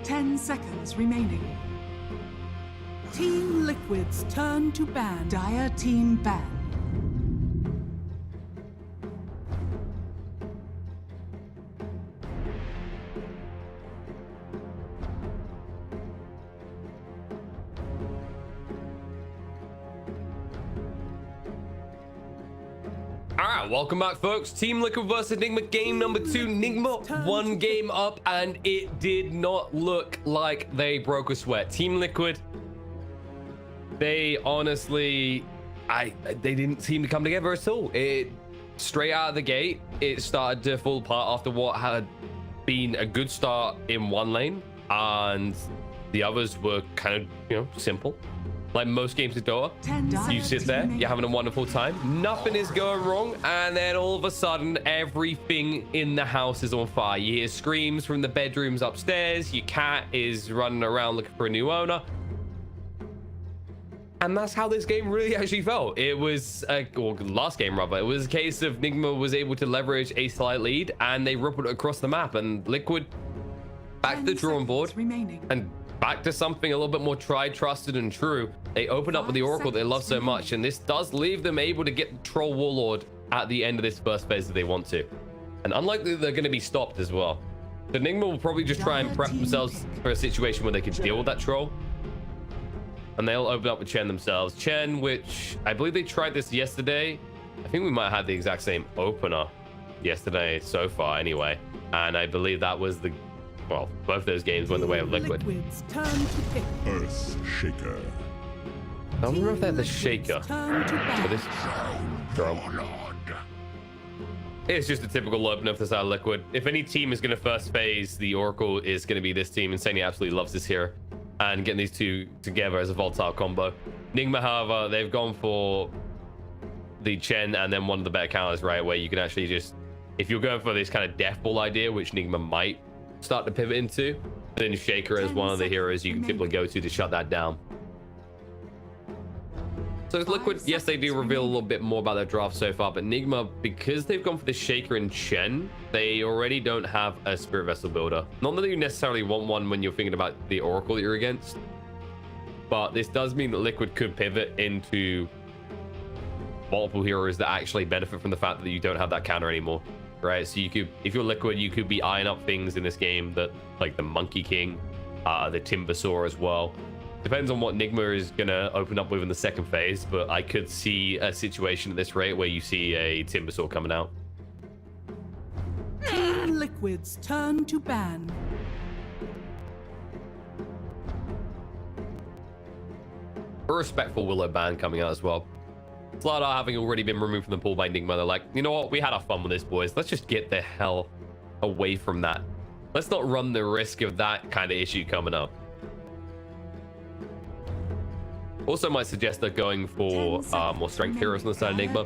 Ten seconds remaining. Team Liquid's turn to ban. Dire team ban. Alright, welcome back, folks. Team Liquid versus Nigma, game number 2. Nigma one game up, and it did not look like they broke a sweat. Team Liquid, they honestly, they didn't seem to come together at all. It straight out of the gate, it started to fall apart after what had been a good start in one lane, and the others were kind of, simple. Like most games of Dota, you sit there, you're having a wonderful time, nothing is going wrong, and then all of a sudden, everything in the house is on fire. You hear screams from the bedrooms upstairs, your cat is running around looking for a new owner. And that's how this game really actually felt. It was, or last game rather, it was a case of Nigma was able to leverage a slight lead, and they rippled it across the map, and Liquid back to the drawing board, and back to something a little bit more tried, trusted, and true. They open up with the Oracle they love so much, and this does leave them able to get the Troll Warlord at the end of this first phase if they want to. And unlikely they're going to be stopped as well. So Nigma will probably just try and prep themselves for a situation where they can deal with that Troll. And they'll open up with Chen themselves. Chen, which I believe they tried this yesterday. I think we might have had the exact same opener yesterday so far anyway. And I believe that was the, well, both those games went the way of Liquid. Earth Shaker. I don't remember if they had the Shaker for this drum. It's just a typical opener for this out of Liquid. If any team is going to first phase, the Oracle is going to be this team. Insane absolutely loves this hero. And getting these two together as a volatile combo. Nigma, however, they've gone for the Chen and then one of the better counters, right? Where you can actually just, if you're going for this kind of death ball idea, which Nigma might start to pivot into, then Shaker is one of the heroes you can typically go to shut that down. So it's Liquid, yes, they do reveal a little bit more about their draft so far, but Nigma, because they've gone for the Shaker and Chen, they already don't have a Spirit Vessel builder. Not that you necessarily want one when you're thinking about the Oracle that you're against, but this does mean that Liquid could pivot into multiple heroes that actually benefit from the fact that you don't have that counter anymore, right? So you could, if you're Liquid, you could be eyeing up things in this game that, like the Monkey King, the Timbersaw as well. Depends on what Nigma is going to open up with in the second phase, but I could see a situation at this rate where you see a Timbersaw coming out. Team Liquid's turn to ban. A respectful Willow ban coming out as well. StarLadder having already been removed from the pool by Nigma, they're like, you know what, we had our fun with this, boys. Let's just get the hell away from that. Let's not run the risk of that kind of issue coming up. Also might suggest they're going for more strength heroes on the side of Nigma,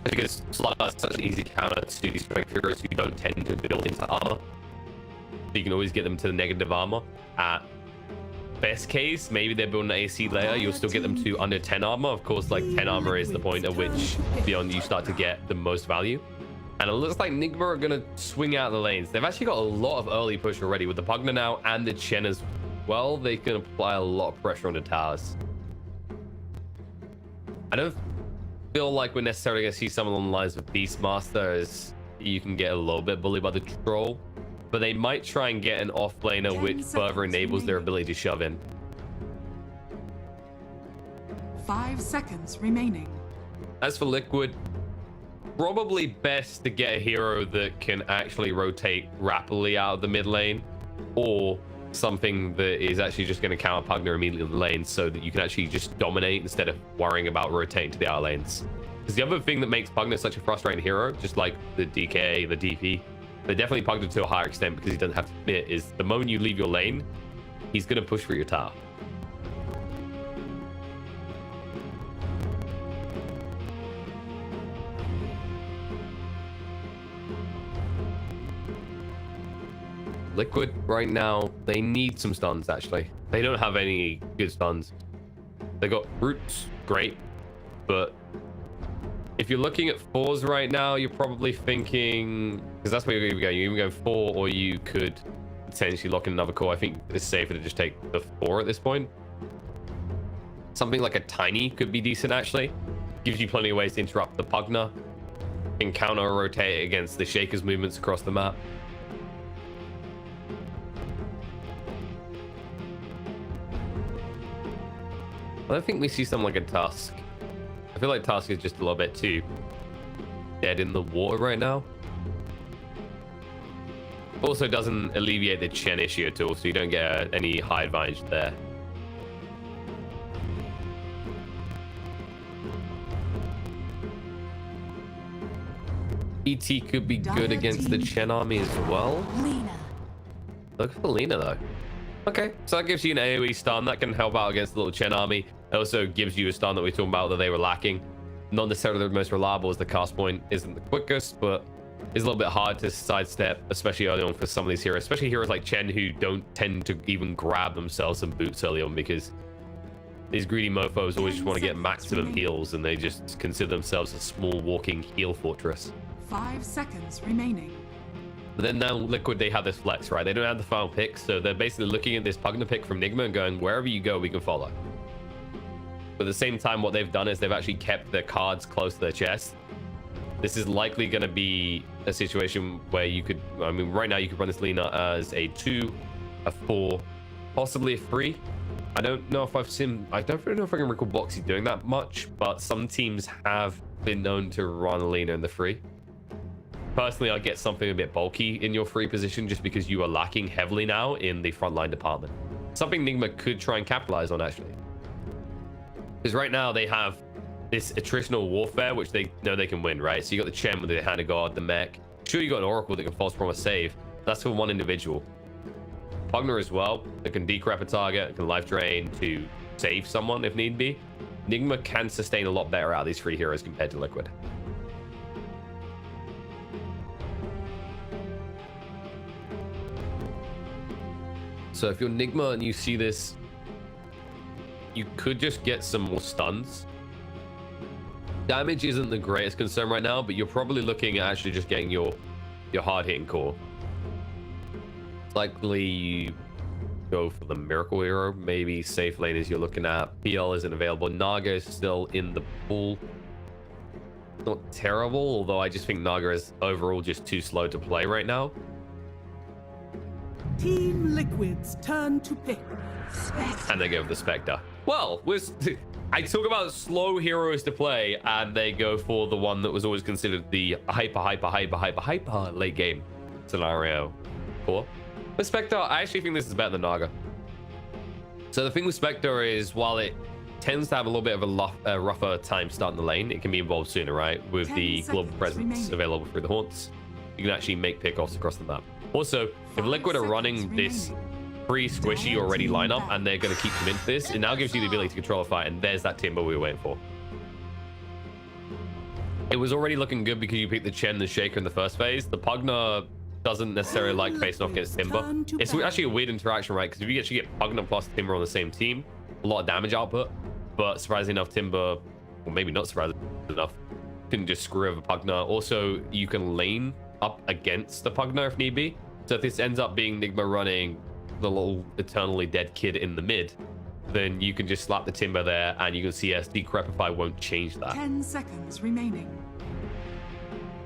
because StarLadder is such an easy counter to these strength heroes who don't tend to build into armor. So you can always get them to the negative armor. At best case, maybe they're building an AC layer, you'll still get them to under 10 armor. Of course, like 10 armor is the point at which beyond you start to get the most value. And it looks like Nigma are going to swing out the lanes. They've actually got a lot of early push already with the Pugna now and the Chen as well. They can apply a lot of pressure on the towers. I don't feel like we're necessarily going to see someone on the lines of Beastmaster, as you can get a little bit bullied by the Troll, but they might try and get an off-laner which further enables their ability to shove in. 5 seconds remaining. As for Liquid, probably best to get a hero that can actually rotate rapidly out of the mid lane, or something that is actually just going to counter Pugner immediately in the lane, so that you can actually just dominate instead of worrying about rotating to the outer lanes. Because the other thing that makes Pugner such a frustrating hero, just like the DK, the DP, but definitely Pugner to a higher extent because he doesn't have to commit, is the moment you leave your lane, he's going to push for your tower. Liquid right now, they need some stuns actually. They don't have any good stuns. They got roots, great, but if you're looking at 4s right now, you're probably thinking, because that's where you're going to go. You can go 4, or you could potentially lock in another core. I think it's safer to just take the 4 at this point. Something like a Tiny could be decent actually. Gives you plenty of ways to interrupt the Pugner. Can counter or rotate against the Shaker's movements across the map. I don't think we see something like a Tusk. I feel like Tusk is just a little bit too dead in the water right now. Also doesn't alleviate the Chen issue at all, so you don't get any high advantage there. ET could be good against the Chen army as well. Look for Lina though. Okay, so that gives you an AoE stun that can help out against the little Chen army. It also gives you a stun that we're talking about that they were lacking. Not necessarily the most reliable, as the cast point isn't the quickest, but is a little bit hard to sidestep, especially early on for some of these heroes, especially heroes like Chen, who don't tend to even grab themselves some boots early on, because these greedy mofos always just want to get maximum heals, and they just consider themselves a small walking heal fortress. 5 seconds remaining. But then now Liquid, they have this flex, right? They don't have the final pick, so they're basically looking at this Pugner pick from Nigma and going, wherever you go, we can follow. But at the same time, what they've done is they've actually kept their cards close to their chest. This is likely going to be a situation where you could, I mean, right now you could run this Lina as a 2, a 4, possibly a 3. I don't know if I've seen, I don't know if I can recall Boxy doing that much, but some teams have been known to run Lina in the 3. Personally, I'd get something a bit bulky in your 3 position just because you are lacking heavily now in the frontline department. Something Nigma could try and capitalize on actually. Because right now they have this attritional warfare, which they know they can win, right? So you got the Chen with the Hand of God, the mech. Sure, you got an Oracle that can false promise save. That's for one individual. Pugner as well, that can decrep a target, can life drain to save someone if need be. Nigma can sustain a lot better out of these 3 heroes compared to Liquid. So if you're Nigma and you see this, you could just get some more stuns. Damage isn't the greatest concern right now, but you're probably looking at actually just getting your hard hitting core. Likely you go for the Miracle Hero. Maybe safe lane as you're looking at. PL isn't available. Naga is still in the pool. Not terrible, although I just think Naga is overall just too slow to play right now. Team Liquid's turn to pick. And they go for the Spectre. Well, I talk about slow heroes to play, and they go for the one that was always considered the hyper late game scenario for. But Spectre, I actually think this is better than Naga. So the thing with Spectre is, while it tends to have a little bit of a rougher time starting the lane, it can be involved sooner, right? With the global presence available through the haunts, you can actually make pickoffs across the map. Also, if Liquid are running this pre-squishy already lineup and they're going to keep committing to this, it now gives you the ability to control a fight, and there's that Timber we were waiting for. It was already looking good because you picked the Chen and the Shaker in the first phase. The Pugner doesn't necessarily like facing off against Timber. It's actually a weird interaction, right? Because if you actually get Pugner plus Timber on the same team, a lot of damage output, but surprisingly enough, Timber, or maybe not surprisingly enough, can just screw over Pugner. Also, you can lane up against the Pugner if need be. So if this ends up being Nigma running the little eternally dead kid in the mid, then you can just slap the Timber there, and you can see as Decrepify won't change that. 10 seconds remaining.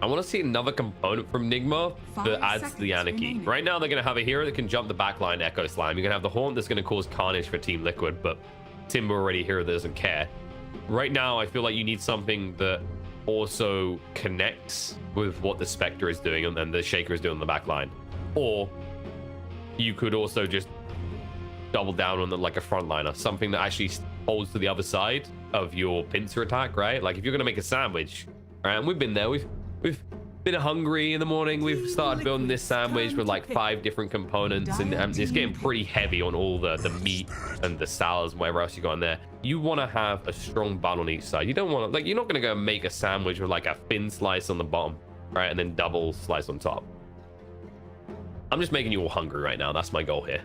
I want to see another component from Nigma that adds to the anarchy. Remaining. Right now, they're going to have a hero that can jump the backline Echo Slime. You're going to have the Haunt that's going to cause carnage for Team Liquid, but Timber already a hero that doesn't care. Right now, I feel like you need something that also connects with what the Spectre is doing and then the Shaker is doing on the back line. Or you could also just double down on the, like a frontliner, something that actually holds to the other side of your pincer attack, right? Like if you're gonna make a sandwich, right? And we've been there, we've been hungry in the morning. We've started building this sandwich with like 5 different components, and it's getting pretty heavy on all the meat and the salads and whatever else you got in there. You want to have a strong bun on each side. You don't want to, like, you're not going to go make a sandwich with like a thin slice on the bottom, right, and then double slice on top. I'm just making you all hungry right now. That's my goal here.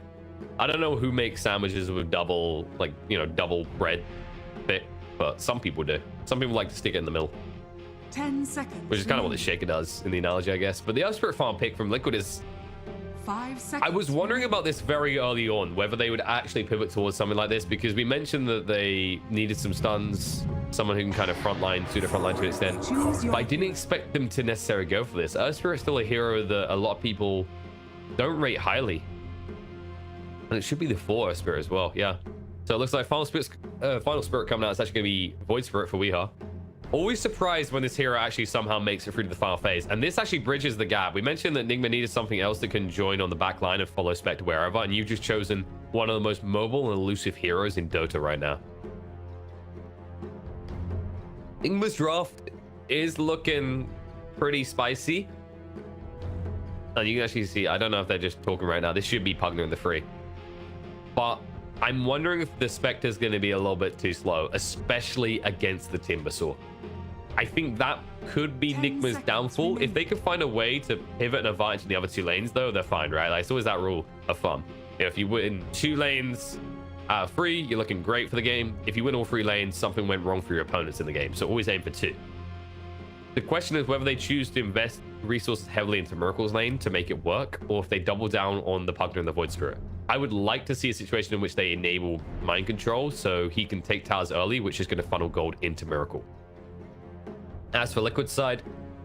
I don't know who makes sandwiches with double, like, you know, double bread thick, but some people do. Some people like to stick it in the middle. 10 seconds. Which is kind of what the Shaker does in the analogy, I guess. But the Earth Spirit farm pick from Liquid is... 5 seconds. I was wondering about this very early on, whether they would actually pivot towards something like this, because we mentioned that they needed some stuns, someone who can kind of frontline, pseudo frontline to an extent. But I didn't expect them to necessarily go for this. Earth Spirit is still a hero that a lot of people don't rate highly. And it should be the 4 Earth Spirit as well, yeah. So it looks like Final Spirit coming out. It's actually going to be Void Spirit for Weeha. Always surprised when this hero actually somehow makes it through to the final phase, and this actually bridges the gap. We mentioned that Nigma needed something else that can join on the back line and follow Spectre wherever, and you've just chosen one of the most mobile and elusive heroes in Dota right now. Nigma's draft is looking pretty spicy, and you can actually see, I don't know if they're just talking right now. This should be Pugner in the free, but I'm wondering if the Spectre's going to be a little bit too slow, especially against the Timbersaw. I think that could be Nigma's downfall. If they could find a way to pivot and advantage in the other 2 lanes, though, they're fine, right? Like, it's always that rule of thumb. If you win 2 lanes out of 3, you're looking great for the game. If you win all 3 lanes, something went wrong for your opponents in the game. So always aim for 2. The question is whether they choose to invest resources heavily into Miracle's lane to make it work, or if they double down on the Pugner and the Void Spirit. I would like to see a situation in which they enable mind control so he can take towers early, which is going to funnel gold into Miracle. As for Liquid's side,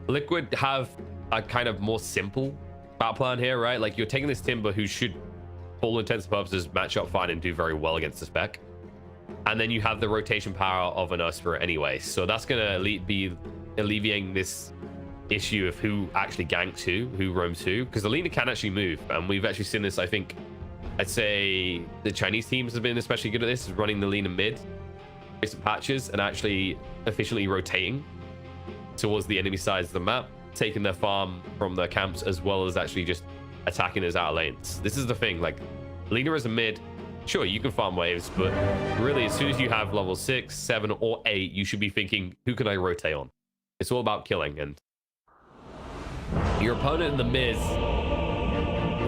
Liquid have a kind of more simple battle plan here, right? Like, you're taking this Timber who should, for all intents and purposes, match up fine and do very well against the spec. And then you have the rotation power of an Earth Spirit anyway. So that's going to be alleviating this issue of who actually ganks who roams who. Because the Lina can actually move. And we've actually seen this, I think, I'd say the Chinese teams have been especially good at this, is running the Lina mid, recent patches, and actually efficiently rotating towards the enemy sides of the map, taking their farm from their camps, as well as actually just attacking his outer lanes. This is the thing, like, Lina as a mid, sure, you can farm waves, but really, as soon as you have level 6, 7, or 8, you should be thinking, who can I rotate on? It's all about killing, and your opponent in the mid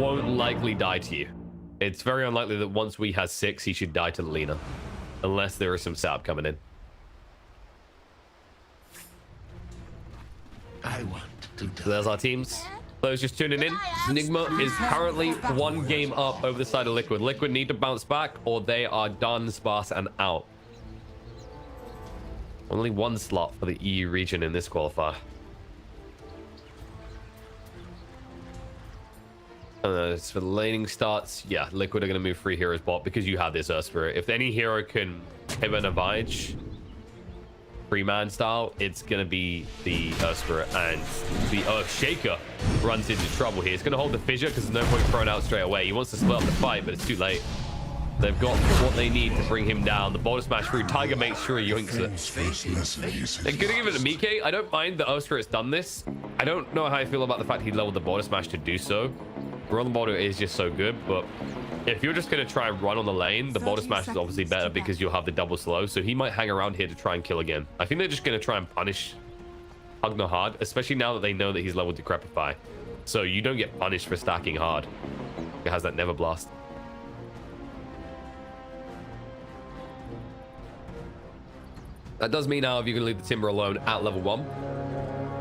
won't likely die to you. It's very unlikely that once we has 6, he should die to the Lina, unless there is some setup coming in. I want to So there's our teams. Those just tuning in, Nigma is currently 1 game up over the side of Liquid. Liquid need to bounce back, or they are done, sparse, and out. Only 1 slot for the EU region in this qualifier. As for the laning starts, yeah, Liquid are going to move 3 heroes bot because you have this Earth Spirit. If any hero can pivot and advantage, 3-man style, it's going to be the Earth Spirit, and the Earth Shaker runs into trouble here. It's going to hold the fissure because there's no point throwing out straight away. He wants to split up the fight, but it's too late. They've got what they need to bring him down. The boulder smash through. Tiger makes sure he yoinks it. They're going to give it to Mike. I don't mind the Earth Spirit's done this. I don't know how I feel about the fact he leveled the boulder smash to do so. Rolling boulder is just so good, but if you're just going to try and run on the lane, the boulder smash is obviously better because you'll have the double slow, so he might hang around here to try and kill again. I think they're just going to try and punish Pugner hard, especially now that they know that he's leveled Decrepify. So you don't get punished for stacking hard. It has that Never Blast. That does mean now if you're going to leave the Timber alone at level 1,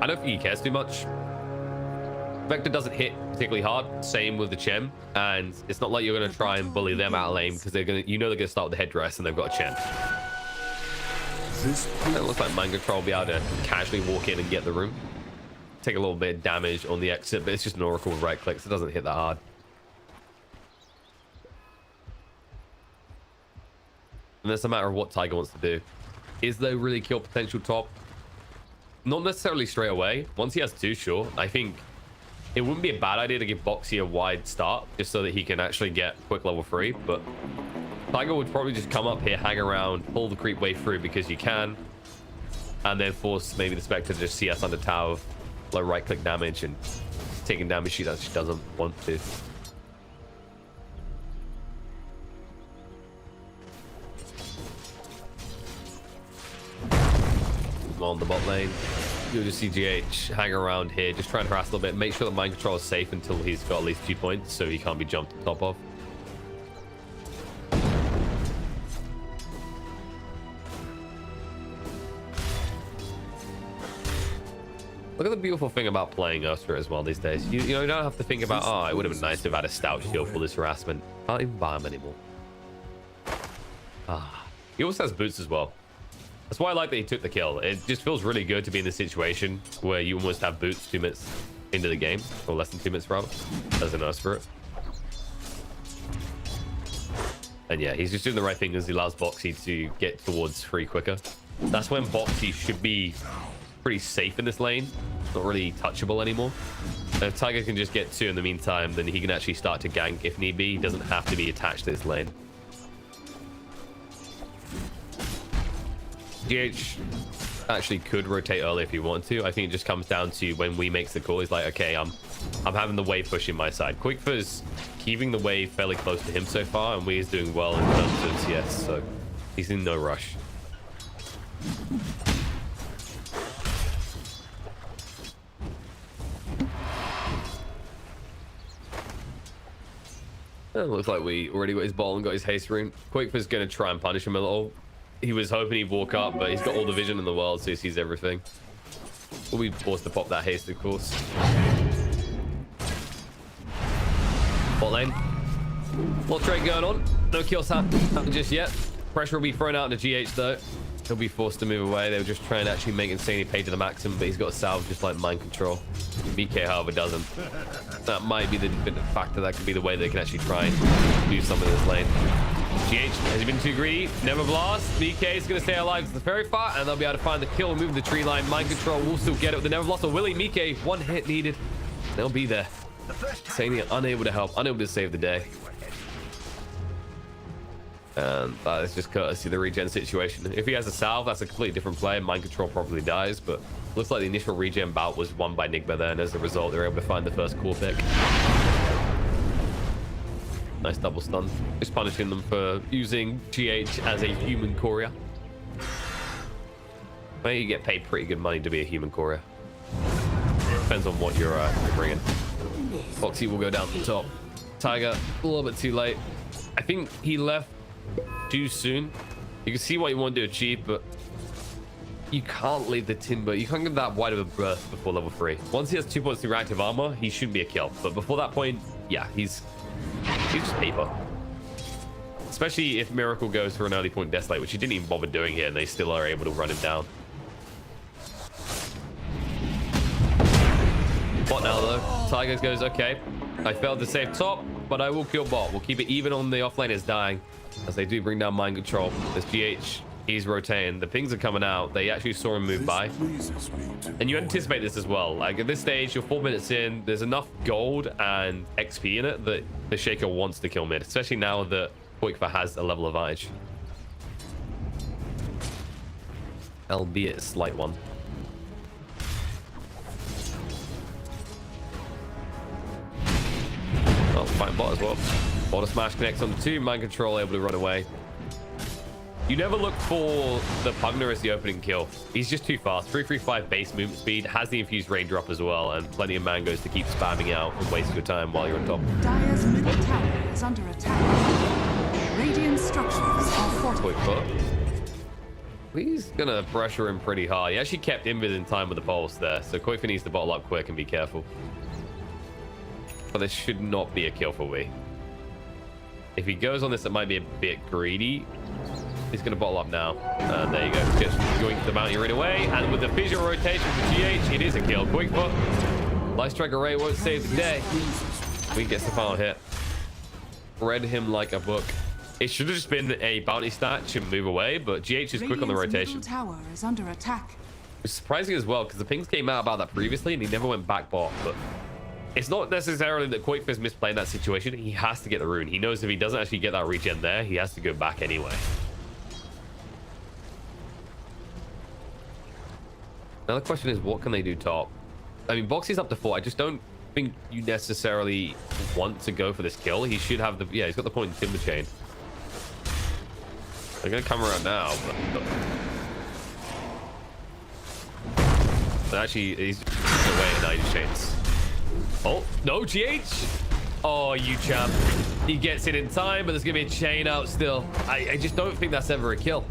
I don't think he cares too much. Vector doesn't hit particularly hard, same with the Chen, and it's not like you're going to try and bully them out of lane because they're going to, you know, they're going to start with the headdress and they've got a Chen. It looks like Mind Control will be able to casually walk in and get the room. Take a little bit of damage on the exit, but it's just an Oracle with right clicks. It doesn't hit that hard. And it's a matter of what Tiger wants to do. Is there really kill potential top? Not necessarily straight away. Once he has 2, sure. I think it wouldn't be a bad idea to give Boxy a wide start just so that he can actually get quick level 3. But Tiger would probably just come up here, hang around, pull the creep wave through because you can, and then force maybe the Spectre to just CS under tower, low right click damage and taking damage she doesn't want to. On the bot lane, you'll just see GH hang around here, just try and harass a little bit, make sure that mind control is safe until he's got at least 2 points so he can't be jumped on top of. Look at the beautiful thing about playing Ursula as well these days. You know, you don't have to think about, oh, it would have been nice to have had a stout shield for this harassment. Can't even buy him anymore. He also has boots as well. That's why I like that he took the kill. It just feels really good to be in this situation where you almost have boots 2 minutes into the game, or less than 2 minutes rather, as an Ursula. And yeah, he's just doing the right thing as he allows Boxy to get towards 3 quicker. That's when Boxy should be pretty safe in this lane, not really touchable anymore. And if Tiger can just get 2 in the meantime, then he can actually start to gank if need be. He doesn't have to be attached to this lane. GH actually could rotate early if you want to. I think it just comes down to when we makes the call. He's like, okay, I'm having the wave pushing my side. Quickfir's keeping the wave fairly close to him so far, and we is doing well in terms of CS, so he's in no rush. It looks like we already got his ball and got his haste rune. Quickfir's going to try and punish him a little. He was hoping he'd walk up, but he's got all the vision in the world, so he sees everything. We'll be forced to pop that haste, of course. Bot lane. Lot trade going on. No kills happen just yet. Pressure will be thrown out into GH, though. He'll be forced to move away. They were just trying to actually make Insanity pay to the maximum, but he's got a salve just like mind control. BK, however, doesn't. That might be the factor. That could be the way they can actually try and do something in this lane. GH, has he been too greedy? Never blast. BK is going to stay alive to the very far, and they'll be able to find the kill and move the tree line. Mind control will still get it with the never blast. Or Willie, Mike, 1 hit needed. They'll be there. Sania unable to help, unable to save the day. And that is just courtesy of the regen situation. If he has a salve, that's a completely different play. Mind control probably dies, but looks like the initial regen bout was won by Nigma there, and as a result, they're able to find the first core pick. Nice double stun. Just punishing them for using GH as a human courier. I think you get paid pretty good money to be a human courier. Depends on what you're bringing. Boxy will go down to the top. Tiger, a little bit too late. I think he left too soon. You can see what you want to achieve, but you can't leave the timber. You can't get that wide of a berth before level 3. Once he has 2 points to reactive armor, he shouldn't be a kill. But before that point, yeah, he's just paper. Especially if Miracle goes for an early point Desolate, which he didn't even bother doing here, and they still are able to run him down. Bot now, though. Tigers goes, okay, I failed to save top, but I will kill bot. We'll keep it even on the offlane is dying, as they do bring down mind control. This GH, he's rotating. The pings are coming out. They actually saw him move by. And you anticipate this as well. Like, at this stage, you're 4 minutes in. There's enough gold and XP in it that the Shaker wants to kill mid, especially now that Qualifier has a level advantage. Albeit a slight one. Oh, fighting bot as well. Bot smash connects on the 2. Mind control able to run away. You never look for the Pugner as the opening kill. He's just too fast. 335 base movement speed, has the infused rain drop as well, and plenty of mangoes to keep spamming out and waste your time while you're on top. Dire's middle tower is under attack. Radiant structures are fortified. He's gonna pressure him pretty hard. He actually kept Invis in time with the pulse there, so Qualifier needs to bottle up quick and be careful. But this should not be a kill for Wii. If he goes on this, it might be a bit greedy. He's going to bottle up now. And there you go. Just going to the bounty right away. And with the visual rotation for GH, it is a kill. Quickfoot. Light Strike Array won't save the day. We gets the final hit. Read him like a book. It should have just been a bounty stat to move away, but GH is quick on the rotation. Radiant's middle tower is under attack. It's surprising as well because the pings came out about that previously and he never went back bot. But it's not necessarily that Qualifier is misplaying that situation. He has to get the rune. He knows if he doesn't actually get that regen there, he has to go back anyway. Now the question is, what can they do top? I mean, Boxy's up to 4. I just don't think you necessarily want to go for this kill. He should have the... Yeah, he's got the point in Timber Chain. They're going to come around now, but actually, he's away at 90 chains. Oh, no, GH! Oh, you champ. He gets it in time, but there's going to be a chain out still. I just don't think that's ever a kill.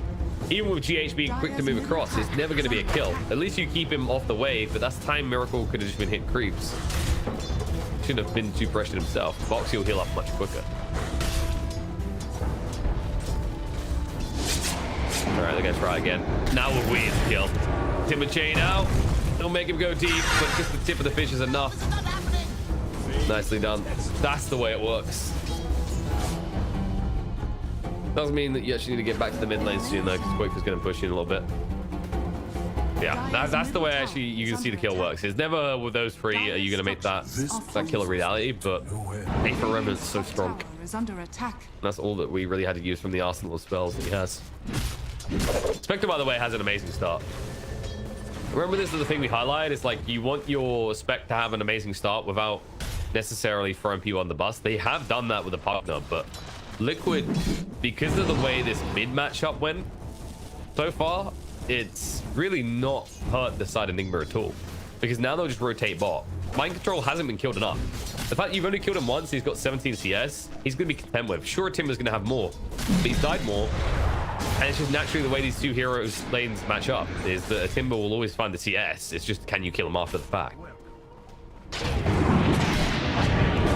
Even with GH being quick to move across, it's never going to be a kill. At least you keep him off the wave, but that's time Miracle could have just been hitting creeps. Shouldn't have been too pressured himself. Boxy will heal up much quicker. All right, they're going to try again. Now we're weird to kill. Timber Chain out. Don't make him go deep, but just the tip of the fish is enough. Nicely done. That's the way it works. Doesn't mean that you actually need to get back to the mid lane soon though, because Quick is going to push you in a little bit. Yeah, that's the way actually you can see the kill works. It's never with those three are you going to make that kill a reality, but A for Remnant's so strong. That's all that we really had to use from the arsenal of spells that he has. Spectre, by the way, has an amazing start. Remember, this is the thing we highlight. It's like you want your spec to have an amazing start without necessarily throwing people on the bus. They have done that with the partner, but Liquid, because of the way this mid matchup went so far, it's really not hurt the side of Nigma at all, because now they'll just rotate bot. Mind Control hasn't been killed enough. The fact you've only killed him once, he's got 17 CS, he's going to be content with. Sure, Timber's going to have more, but he's died more. And it's just naturally the way these two heroes lanes match up, is that a Timber will always find the CS. It's just, can you kill him after the fact?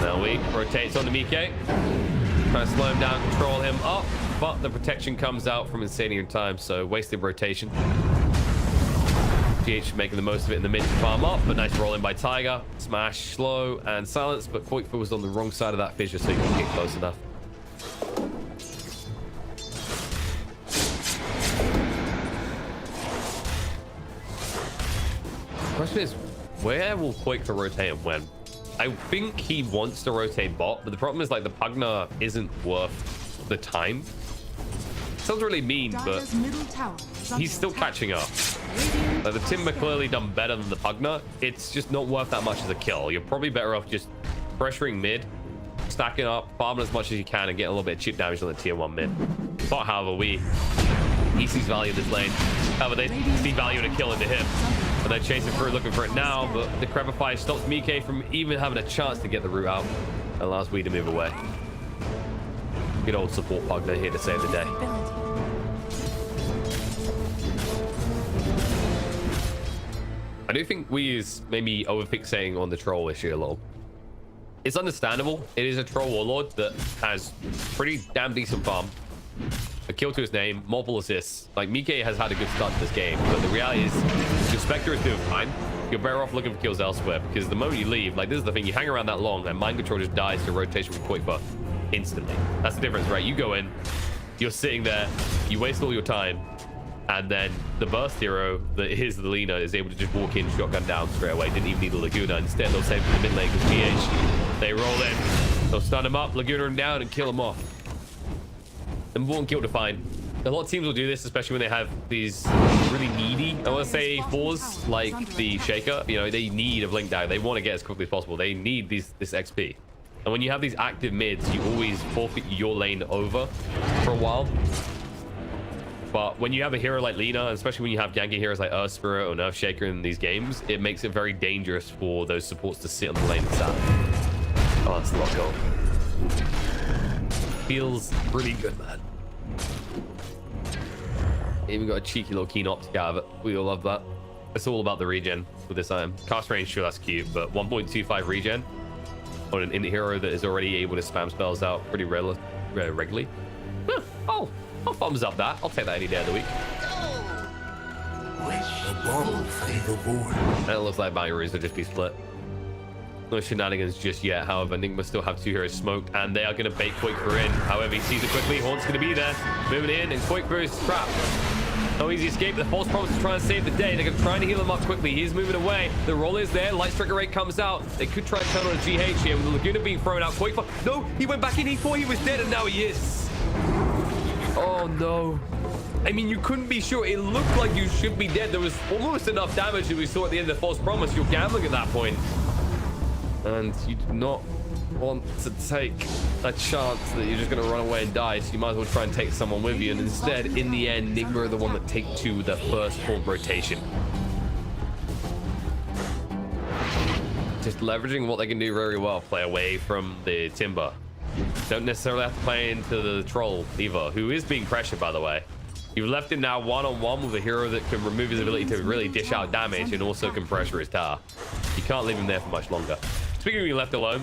Now we rotates on the Mike. Trying to slow him down, control him up, but the protection comes out from Insanity in time, so wasted rotation. GH making the most of it in the mid to farm up, but nice roll in by Tiger. Smash, slow, and silence, but Qualifier was on the wrong side of that fissure, so he couldn't get close enough. The question is, where will Qualifier rotate and when? I think he wants to rotate bot, but the problem is like the Pugna isn't worth the time. Sounds really mean, but he's still catching up. Like the Timber clearly done better than the Pugna. It's just not worth that much as a kill. You're probably better off just pressuring mid, stacking up, farming as much as you can, and getting a little bit of chip damage on the tier 1 mid. But however, he sees value in this lane. However, they see value in a kill into him. And they're chasing through, looking for it now, but the Qualifier stops Mike from even having a chance to get the route out. And allows we to move away. Good old support Pugna here to save the day. I do think we is maybe overfixating on the troll issue a little. It's understandable. It is a troll warlord that has pretty damn decent farm. A kill to his name, multiple assists. Like, Mike has had a good start to this game, but the reality is your Spectre is doing fine. You're better off looking for kills elsewhere, because the moment you leave, like, this is the thing, you hang around that long and Mind Control just dies to rotation with Qualifier instantly. That's the difference, right? You go in, you're sitting there, you waste all your time, and then the burst hero that is the Lina is able to just walk in, shotgun down straight away. Didn't even need a Laguna. Instead, they'll save for the mid lane because GH, they roll in, they'll stun him up, Laguna him down, and kill him off. And one kill to find. A lot of teams will do this, especially when they have these really needy, I want to say, fours like the Shaker. You know, they need a blink dagger. They want to get as quickly as possible. They need this XP. And when you have these active mids, you always forfeit your lane over for a while. But when you have a hero like Lina, especially when you have ganking heroes like Earth Spirit or Nerf Shaker in these games, it makes it very dangerous for those supports to sit on the lane and sat. Oh, that's a lot of gold. Feels pretty good, man. Even got a cheeky little keen optic out of it. We all love that. It's all about the regen with this item. Cast range, sure, that's cute, but 1.25 regen on an indie hero that is already able to spam spells out pretty regularly. Huh. Oh, I'll thumbs up that. I'll take that any day of the week. And it looks like Bangaroos will just be split. No shenanigans just yet. However, Nigma still have two heroes smoked, and they are going to bait Qualifier in. However, he sees it quickly. Haunt's going to be there. Moving in, and Qualifier is trapped. No easy escape. The false promise is trying to save the day. They're trying to heal him up quickly. He's moving away. The roll is there. Light Striker rate comes out. They could try and turn on a GH here with the Laguna being thrown out. Qualifier. No, he went back in. He thought he was dead, and now he is. Oh, no. I mean, you couldn't be sure. It looked like you should be dead. There was almost enough damage that we saw at the end of the false promise. You're gambling at that point. And you do not want to take a chance that you're just going to run away and die, so you might as well try and take someone with you. And instead, in the end, Nigma are the one that take two the first full rotation. Just leveraging what they can do very well. Play away from the Timber. Don't necessarily have to play into the Troll either, who is being pressured, by the way. You've left him now one-on-one with a hero that can remove his ability to really dish out damage and also can pressure his tower. You can't leave him there for much longer. Speaking of being left alone,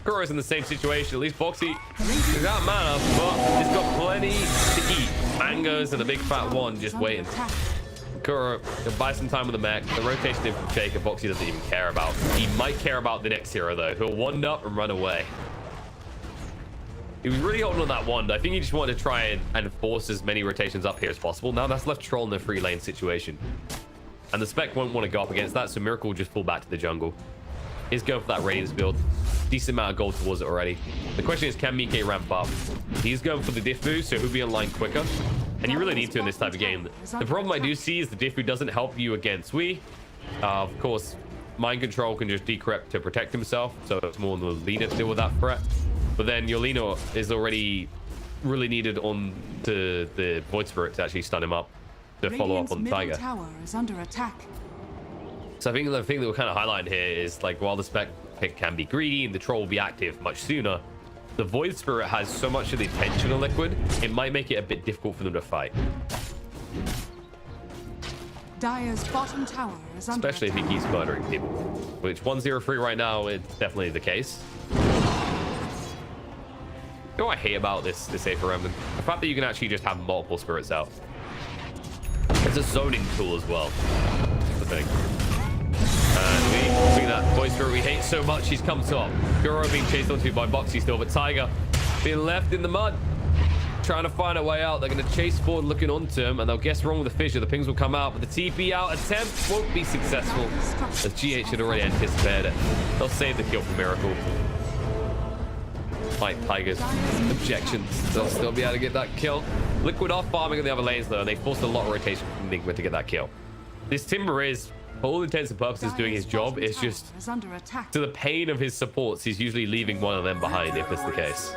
Kuro's in the same situation. At least Boxy is out of mana, but he's got plenty to eat. Mangoes and a big fat one just waiting. Kuro can buy some time with the mech. The rotation in from Shaker, Boxy doesn't even care about. He might care about the next hero, though. He'll wand up and run away. He was really holding on that wand. I think he just wanted to try and force as many rotations up here as possible. Now that's left Troll in a free lane situation. And the spec won't want to go up against that, so Miracle will just fall back to the jungle. He's going for that Radiance build. Decent amount of gold towards it already. The question is, can Mike ramp up? He's going for the diff boost, so he'll be online quicker. And you really need to in this type of game. The problem I do see is the diff boost doesn't help you against Wii. Of course, Mind Control can just decrypt to protect himself, so it's more the Lina to deal with that threat. But then your Lina is already really needed on the Void Spirit to actually stun him up to follow up on Tiger. Tower is under attack. So I think the thing that we're kind of highlighting here is, like, while the spec pick can be greedy and the Troll will be active much sooner, the Void Spirit has so much of the attention of Liquid, it might make it a bit difficult for them to fight. Dire's bottom tower is under Especially if he keeps murdering people. Which 1-0-3 right now, it's definitely the case. You know what I hate about this Aether Remnant? The fact that you can actually just have multiple spirits out. It's a zoning tool as well. That's the thing. And we that Void Spirit we hate so much, he's come top. Goro being chased onto by Boxy still, but Tiger being left in the mud, trying to find a way out. They're going to chase forward looking onto him, and they'll guess wrong with the fissure. The pings will come out, but the TP out attempt won't be successful, as GH had already anticipated it. They'll save the kill for Miracle. Despite Tiger's objections, they'll still be able to get that kill. Liquid are farming on the other lanes, though, and they forced a lot of rotation from Nigma to get that kill. This Timber is, for all intents and purposes, doing his job. It's just, to the pain of his supports, he's usually leaving one of them behind if it's the case.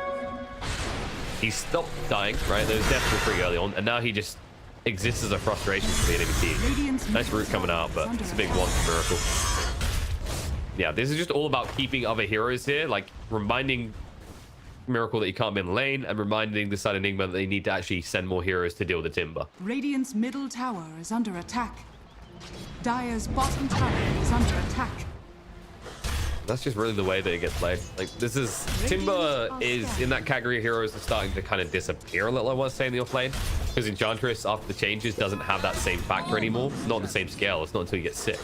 He stopped dying, right? Those deaths were pretty early on, and now he just exists as a frustration for the enemy team. Nice root coming out, but it's a big one for Miracle. Yeah, this is just all about keeping other heroes here, like reminding Miracle that he can't be in the lane, and reminding the side of Nigma that they need to actually send more heroes to deal with the Timber. Radiant's middle tower is under attack. Dire's bottom tower is under attack. That's just really the way that it gets played. Like, this is, Timber is in that category of heroes that's starting to kind of disappear a little, I want to say, in the offlane. Because Enchantress, after the changes, doesn't have that same factor anymore. Not on the same scale. It's not until you get 6.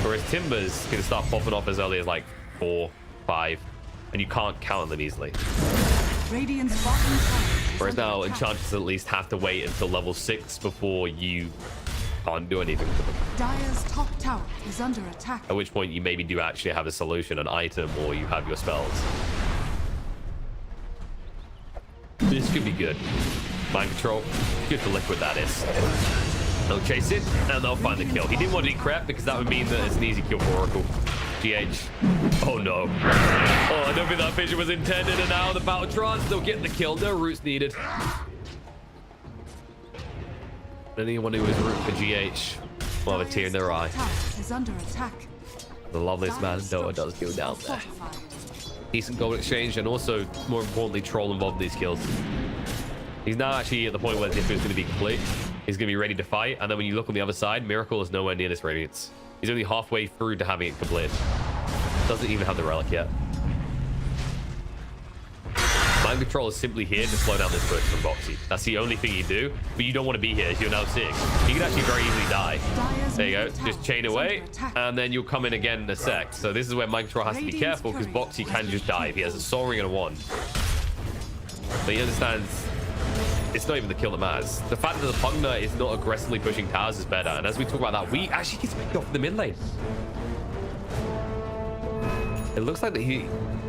Whereas Timbers can start popping off as early as like 4, 5, and you can't count them easily. Radiant's bottom tower. Whereas now, Enchantress at least have to wait until level 6 before you can't do anything to them. Dire's top tower is under attack. At which point you maybe do actually have a solution, an item, or you have your spells. This could be good. Mind Control, good for Liquid, that is. They'll chase it, and they'll find the kill. He didn't want to decrep because that would mean that it's an easy kill for Oracle. GH. Oh no. Oh, I don't think that vision was intended, and now the battle trance, they'll get the kill. No roots needed. Anyone who is root for GH will have a tear in their eye. Is under attack. The loveliest man in Dota does go down there. Decent gold exchange, and also, more importantly, Troll involved in these kills. He's now actually at the point where the diff is going to be complete. He's going to be ready to fight, and then when you look on the other side, Miracle is nowhere near this Radiance. He's only halfway through to having it complete. Doesn't even have the relic yet. Mind Control is simply here to slow down this push from Boxy. That's the only thing you do, but you don't want to be here, as you're now seeing. You can actually very easily die. There you go. Just chain away, and then you'll come in again in a sec. So this is where Mind Control has to be careful, because Boxy can just dive. He has a Soul Ring and a wand. But he understands it's not even the kill that matters. The fact that the Pugner is not aggressively pushing towers is better. And as we talk about that, we actually get to pick off the mid lane. It looks like that he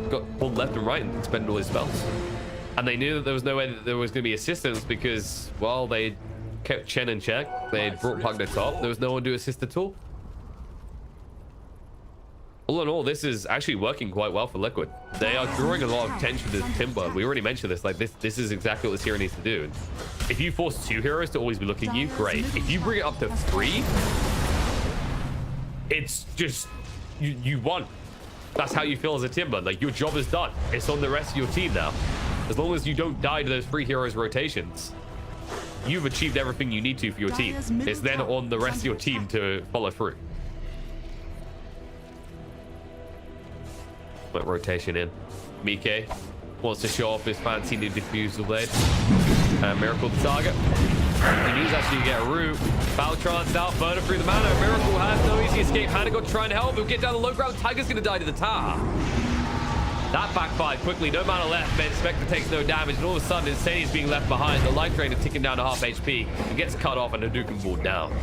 got pulled left and right and expended all his spells. And they knew that there was no way that there was going to be assistance because, well, they kept Chen in check. They brought Pugner top. There was no one to assist at all. All in all, this is actually working quite well for Liquid. They are drawing a lot of attention to Timber. We already mentioned this. Like this is exactly what this hero needs to do. If you force 2 heroes to always be looking at you, great. If you bring it up to 3, it's just you won. That's how you feel as a Timber. Like your job is done. It's on the rest of your team now. As long as you don't die to those 3 heroes rotations, you've achieved everything you need to for your team. It's then on the rest of your team to follow through. Rotation in. Mike wants to show off his fancy new diffusal blade. And Miracle the target. He needs actually to get a root. Baltron's out, burner through the mana. Miracle has no easy escape. Hanagot trying to help. He'll get down the low ground. Tiger's going to die to the tower. That backfired quickly. No mana left. Man, Spectre takes no damage. And all of a sudden, Insanity's being left behind. The life drain is ticking down to half HP. He gets cut off and Hadouken ball down.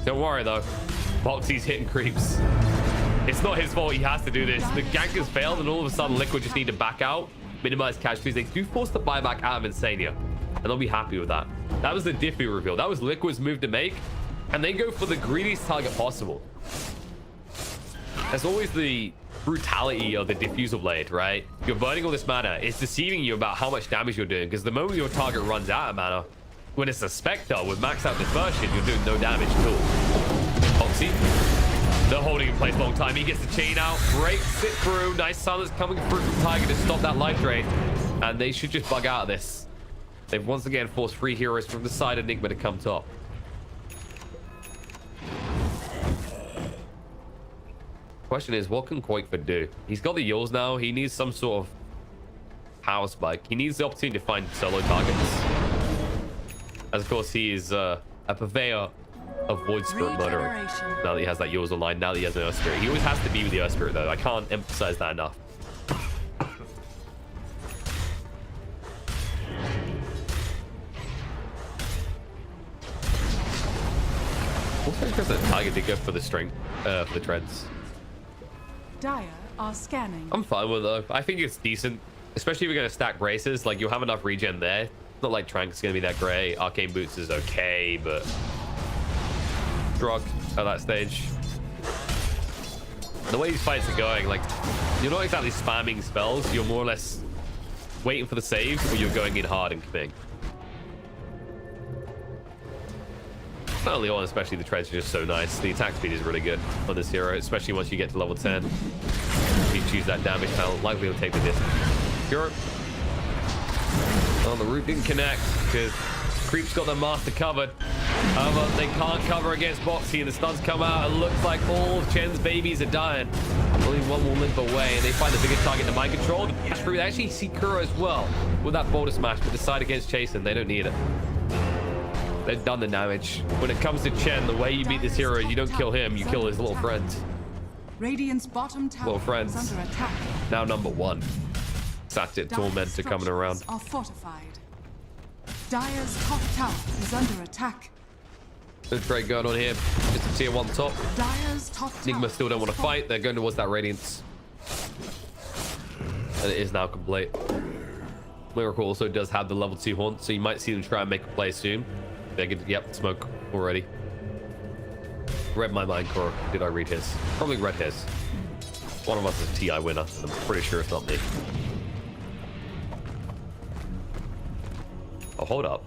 Don't worry, though. Boxy's hitting creeps. It's not his fault. He has to do this. The gank has failed, and all of a sudden, Liquid just need to back out, minimize casualties. They do force the buyback out of Insania, and they'll be happy with that. That was the Diffie reveal. That was Liquid's move to make, and they go for the greediest target possible. There's always the brutality of the Diffusal Blade, right? You're burning all this mana. It's deceiving you about how much damage you're doing, because the moment your target runs out of mana, when it's a Spectre with maxed out dispersion, you're doing no damage at all. Oxy. They're holding in place a long time. He gets the chain out. Great sit through. Nice silence coming through from Tiger to stop that life drain. And they should just bug out of this. They've once again forced 3 heroes from the side of Nigma to come top. Question is, what can Qualifier do? He's got the Yules now. He needs some sort of power spike. He needs the opportunity to find solo targets. As of course, he is a purveyor of Void Spirit Murderer. Now that he has that Yules online, now that he has an Earth Spirit. He always has to be with the Earth Spirit, though. I can't emphasize that enough. Also, because the Tiger did go for the strength, for the treads. Dire are scanning. I'm fine with it, though. I think it's decent, especially if you're going to stack braces. Like, you'll have enough regen there. Not like Trank's going to be that great. Arcane Boots is okay, but drug at that stage. The way these fights are going, like, you're not exactly spamming spells. You're more or less waiting for the save, or you're going in hard and committing. Early on, especially, the treads are just so nice. The attack speed is really good on this hero, especially once you get to level 10. If you choose that damage panel, likely will take the distance. Hero. Oh, the root didn't connect because Creep's got the master covered. However, they can't cover against Boxy, and the stuns come out. It looks like all of Chen's babies are dying. Only one will limp away, and they find the biggest target to mind control. The push through. They actually see Kuro as well with that boulder smash, but decide against Chasen. They don't need it. They've done the damage. When it comes to Chen, the way you beat this hero is you don't kill him, you kill his little friends. Radiant's bottom tower Little friends. is under attack. Now number 1. Satyr Tormentor coming around. Are fortified. Dire's top tower is under attack. No trade going on here. Just a tier 1 top. Dire's top tower Nigma still don't want to fight. They're going towards that Radiance. And it is now complete. Miracle also does have the level 2 haunt, so you might see them try and make a play soon. They're good. Yep, smoke already. Read my mind, Cora. Did I read his? Probably read his. One of us is a TI winner. I'm pretty sure it's not me. Oh, hold up.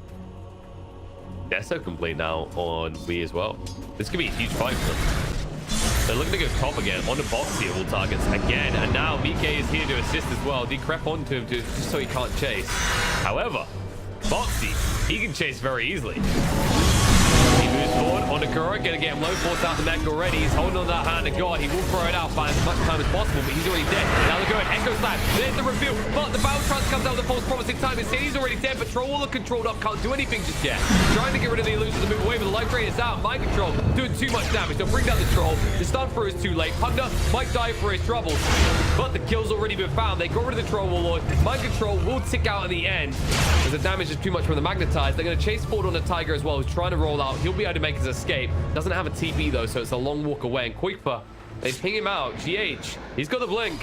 Deso complete now on Wii as well. This could be a huge fight for them. They're looking to go top again on the Boxy of all targets again, and now Mike is here to assist as well. Decrep onto him just so he can't chase. However, Boxy, he can chase very easily. He Moves forward on Akura, gonna get him low, force out the mech already. He's holding on to that hand of God. He will throw it out by as much time as possible, but he's already dead. Now they're going Echo Slam. There's the reveal, but the Battle Trance comes out with the false promise in time. He's already dead, but Troll controlled up, can't do anything just yet. Trying to get rid of the illusion to move away, but the life drain is out. Mind Control doing too much damage. They'll bring down the Troll. The stun through is too late. Punda might die for his troubles, but the kill's already been found. They got rid of the Troll Warlord. Mind Control will tick out in the end, as the damage is too much from the Magnetize. They're going to chase forward on the Tiger as well, who's trying to roll out. He'll be able to make his escape. Doesn't have a TP though, so it's a long walk away. And Qualifier, they ping him out. GH, he's got the blink.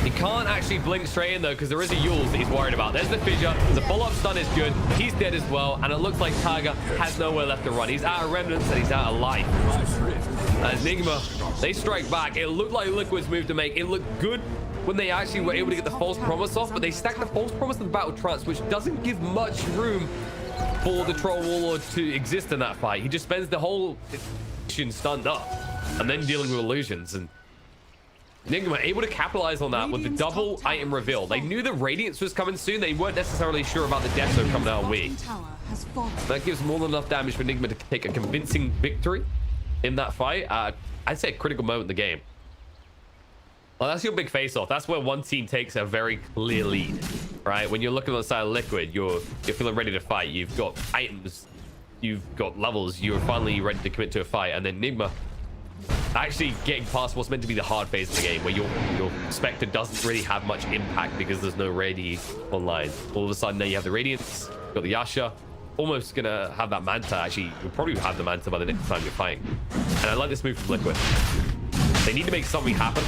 He can't actually blink straight in though, because there is a Yules that he's worried about. There's the fissure. The follow-up stun is good. He's dead as well, and it looks like Tiger has nowhere left to run. He's out of remnants and he's out of life. As Nigma, they strike back. It looked like Liquid's move to make. It looked good when they actually were able to get the false promise off, but they stacked the false promise and the battle trance, which doesn't give much room for the Troll Warlord to exist in that fight. He just spends the whole stunned up and then dealing with illusions. And Nigma able to capitalize on that with the double item reveal. They knew the Radiance was coming soon. They weren't necessarily sure about the Death Zone coming out weak. That gives more than enough damage for Nigma to take a convincing victory in that fight. I'd say a critical moment in the game. Well, that's your big face-off. That's where one team takes a very clear lead, right? When you're looking on the side of Liquid, you're feeling ready to fight. You've got items, you've got levels, you're finally ready to commit to a fight. And then Nigma actually getting past what's meant to be the hard phase of the game, where your Spectre doesn't really have much impact because there's no Radi online. All of a sudden, now you have the Radiance, you've got the Yasha, almost gonna have that Manta. Actually, you'll probably have the Manta by the next time you're fighting. And I like this move from Liquid. They need to make something happen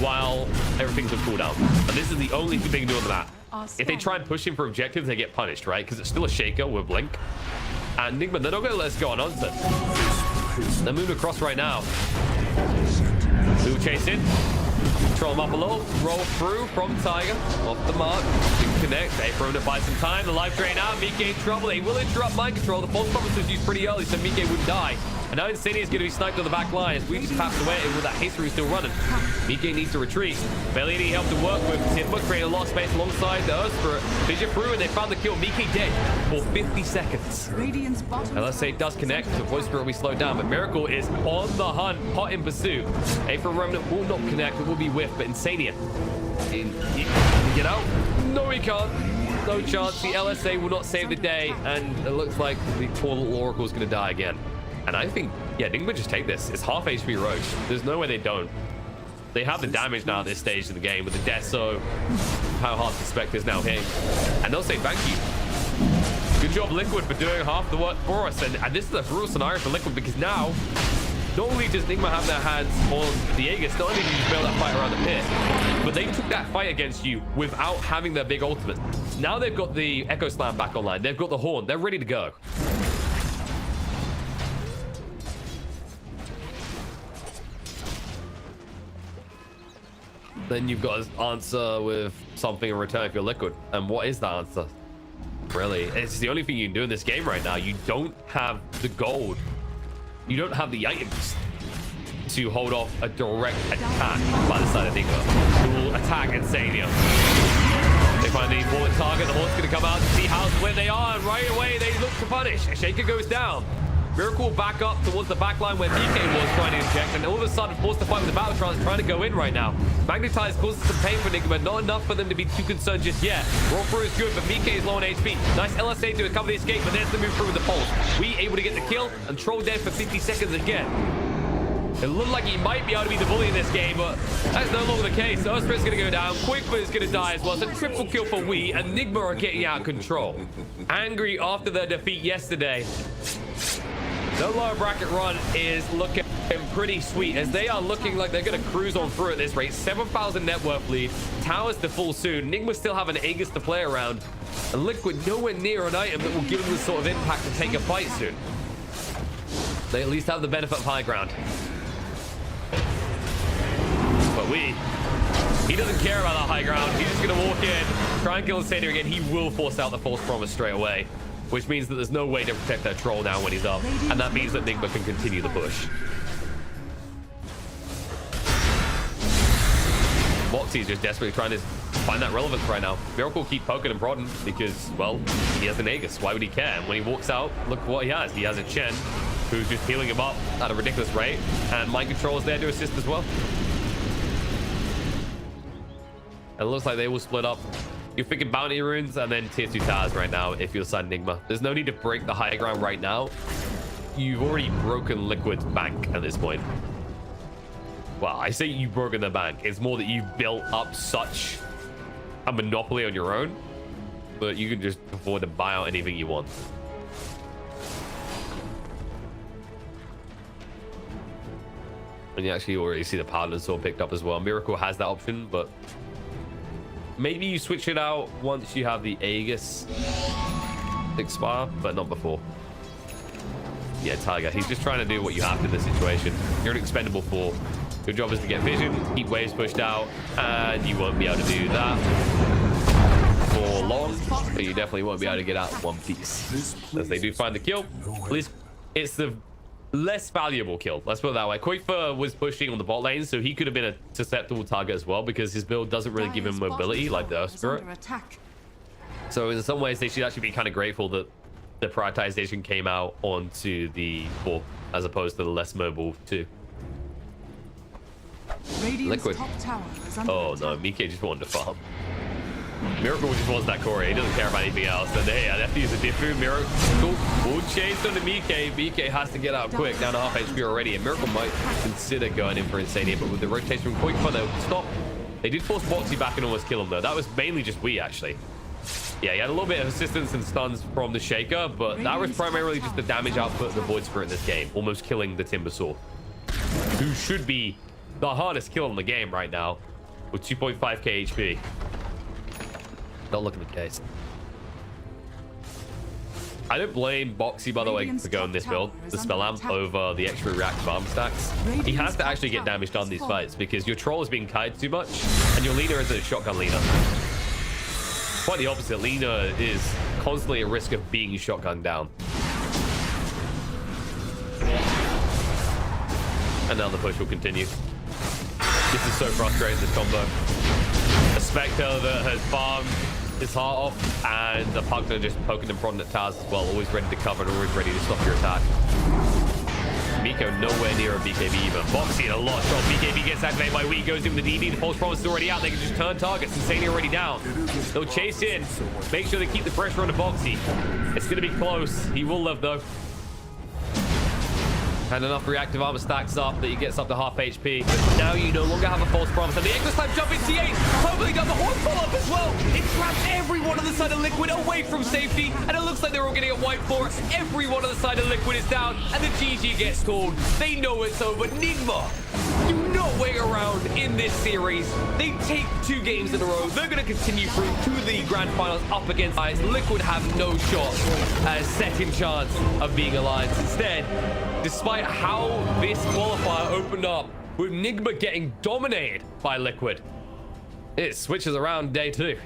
while everything's on cooldown. And this is the only thing they can do on the map. If they try and push him for objectives, they get punished, right? Because it's still a Shaker with Blink. And Nigma, they're not going to let us go unanswered. They're moving across right now. We will chase in. Control him up a little. Roll through from Tiger. Off the mark. Connect. They throw to buy some time. The life drain out. Mike in trouble. They will interrupt Mind Control. The false promise was used pretty early, so Mike wouldn't die. And now Insania is going to be sniped on the back line as we just passed away with that history still running. Mike needs to retreat. Bellini helped to work with Timber, create a lot of space alongside the Earth Spirit. Fissure through and they found the kill. Mike dead for 50 seconds. LSA does connect. The Voice Spirit will be slowed down, but Miracle is on the hunt, hot in pursuit. Aether Remnant will not connect. It will be whiffed, but Insania. He can get out? No, he can't. No chance. The LSA will not save the day, and it looks like the poor little Oracle is going to die again. And I think, yeah, Nigma just take this. It's half HP Roach. There's no way they don't. They have the damage now at this stage of the game with the death, so how hard the Spectre's now hitting. And they'll say thank you. Good job, Liquid, for doing half the work for us. And this is a brutal scenario for Liquid, because now, not only does Nigma have their hands on the Aegis, not only did you fail that fight around the pit, but they took that fight against you without having their big ultimate. Now they've got the Echo Slam back online. They've got the Horn. They're ready to go. Then you've got to answer with something in return if you're Liquid. And what is that answer? Really? It's the only thing you can do in this game right now. You don't have the gold. You don't have the items to hold off a direct attack by the side of Nigma, who will attack Insania. They find the important target. The Horn's going to come out to see where they are. And right away, they look to punish. Shaker goes down. Miracle back up towards the back line where BK was trying to inject, and all of a sudden forced to fight with the Battle Trance, trying to go in right now. Magnetize causes some pain for Nigma, not enough for them to be too concerned just yet. Roll through is good, but BK is low on HP. Nice LSA to recover the escape, but there's the move through with the pulse. We able to get the kill, and Troll dead for 50 seconds again. It looked like he might be able to be the bully in this game, but that's no longer the case. Earthspirit's going to go down. Qualifier is going to die as well. It's a triple kill for we, and Nigma are getting out of control. Angry after their defeat yesterday. The lower bracket run is looking pretty sweet, as they are looking like they're going to cruise on through at this rate. 7,000 net worth lead. Towers to full soon. Nigma still have an Aegis to play around. And Liquid nowhere near an item that will give them the sort of impact to take a fight soon. They at least have the benefit of high ground. But he doesn't care about that high ground. He's just going to walk in, try and kill Insania again. He will force out the false promise straight away, which means that there's no way to protect that Troll now when he's up. And that means that Nigma can continue the push. Moxie is just desperately trying to find that relevance right now. Miracle keep poking and prodding because, well, he has an Aegis. Why would he care? And when he walks out, look what he has. He has a Chen who's just healing him up at a ridiculous rate. And Mind Control is there to assist as well. And it looks like they will split up. You're thinking bounty runes and then tier 2 towers right now if you're side Nigma. There's no need to break the higher ground right now. You've already broken Liquid's bank at this point. Well, I say you've broken the bank. It's more that you've built up such a monopoly on your own that you can just afford to buy out anything you want. And you actually already see the Paladin Sword picked up as well. Miracle has that option, but maybe you switch it out once you have the Aegis expire, but not before. Yeah, Tiger, he's just trying to do what you have to in this situation. You're an expendable 4. Your job is to get vision, keep waves pushed out, and you won't be able to do that for long, but you definitely won't be able to get out in one piece. As they do find the kill, at least it's the less valuable kill. Let's put it that way. Qualifier was pushing on the bot lane, so he could have been a susceptible target as well because his build doesn't really give him mobility like the Earth Spirit. So in some ways, they should actually be kind of grateful that the prioritization came out onto the 4 as opposed to the less mobile 2. Liquid. Oh no, Mike just wanted to farm. Miracle just wants that core. He doesn't care about anything else. And hey, I have to use a Diffu. Miracle will chase onto Mike. Mike has to get out quick, down to half HP already. And Miracle might consider going in for Insania, but with the rotation from Qualifier, they'll stop. They did force Boxy back and almost kill him though. That was mainly just we actually. Yeah, he had a little bit of assistance and stuns from the Shaker, but that was primarily just the damage output of the Void Spirit in this game, almost killing the Timbersaw, who should be the hardest kill in the game right now with 2.5k HP. Not looking the case. I don't blame Boxy, by the way, for going this build, the Spell Amp over the extra reactive armor stacks. He has to actually get damage done in these fights because your troll is being kited too much and your leader is a shotgun leader. Quite the opposite. Lena is constantly at risk of being shotgunned down. And now the push will continue. This is so frustrating, this combo. A Spectre that has farmed his heart off, and the Pugs are just poking and prodding at towers as well, always ready to cover and always ready to stop your attack. Miko nowhere near a BKB even. Boxy in a lot of trouble. BKB gets activated by Wee, goes in with the DD. The False Promise is already out. They can just turn targets. Insania already down. They'll chase in. Make sure they keep the pressure on the Boxy. It's going to be close. He will live though. And enough reactive armor stacks up that he gets up to half HP. But now you no longer have a False Promise. And the Echo Slam jump in T8. Totally got the horn pull-up as well. It trapped everyone on the side of Liquid away from safety. And it looks like they're all getting a white for it. Everyone on the side of Liquid is down. And the GG gets called. They know it's over. Nigma do not wait around in this series. They take 2 games in a row. They're going to continue through to the grand finals up against Ice. Liquid have no shot as second chance of being alliance. Instead, despite how this qualifier opened up with Nigma getting dominated by Liquid, it switches around day 2.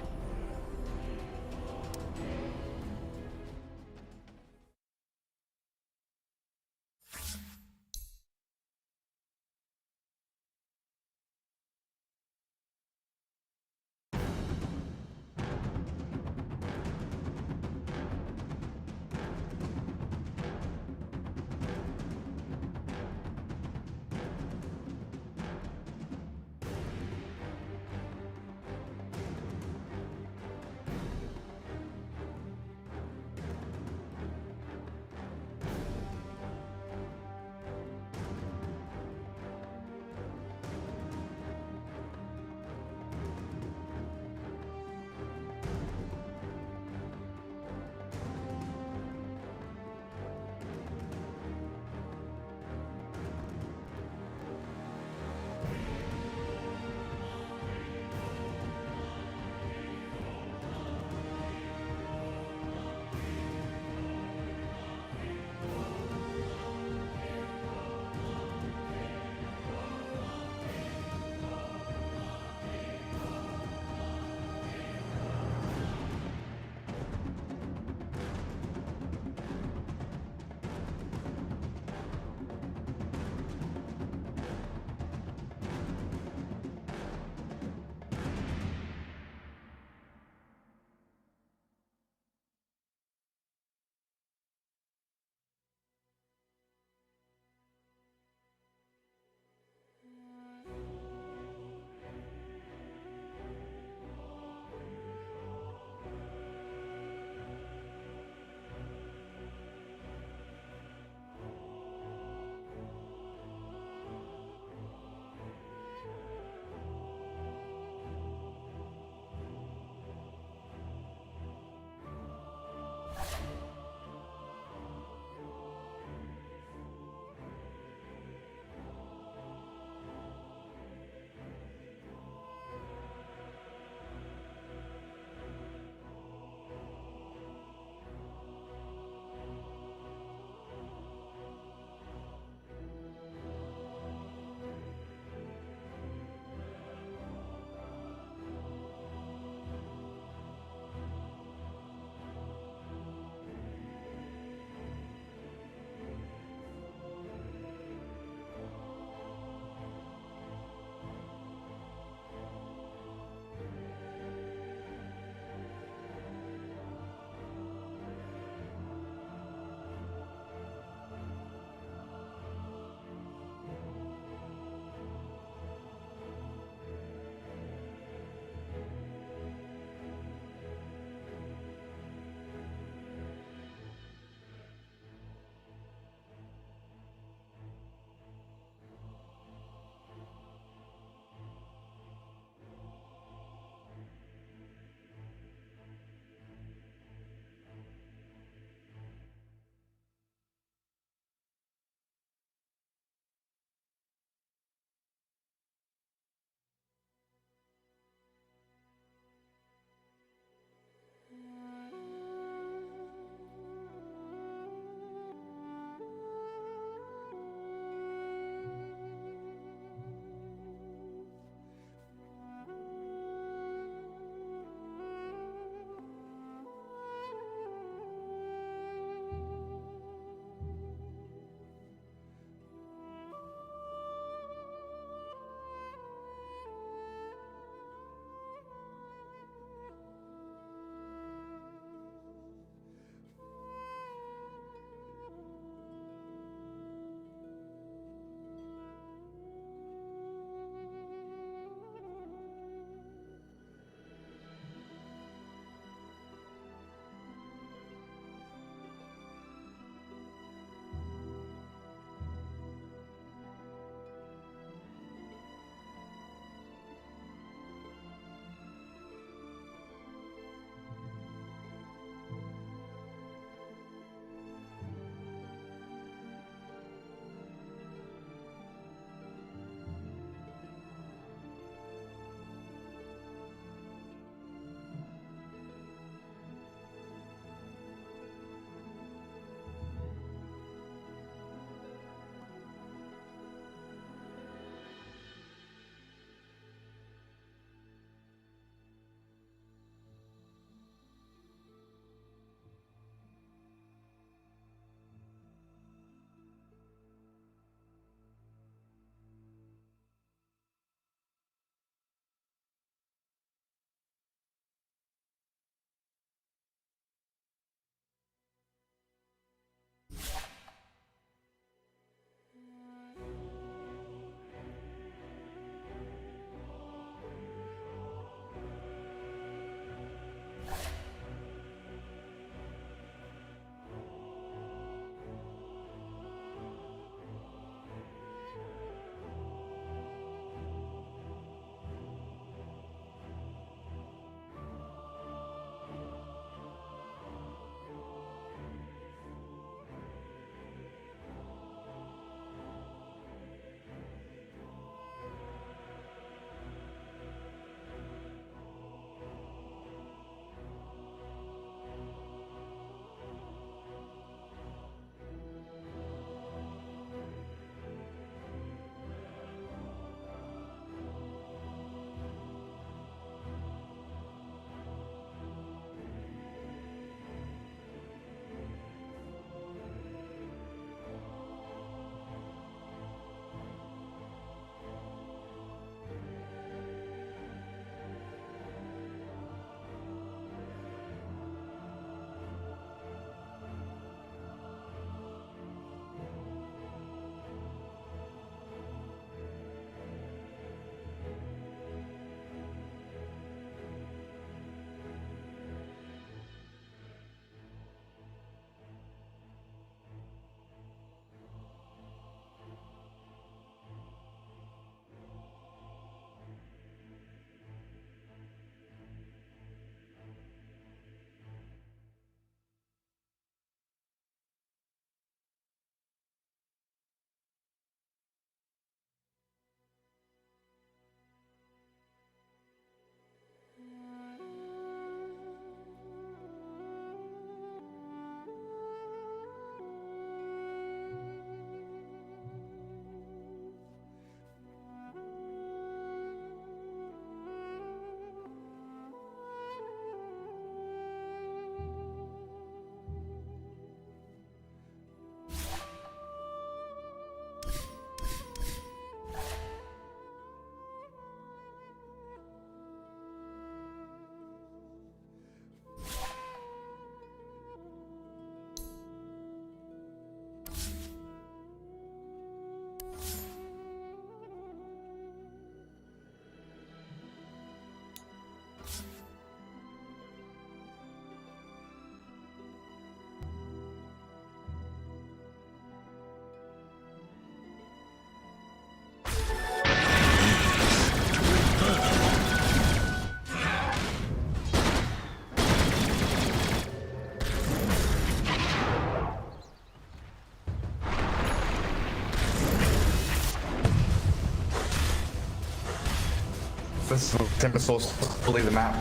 this timber source fully the map.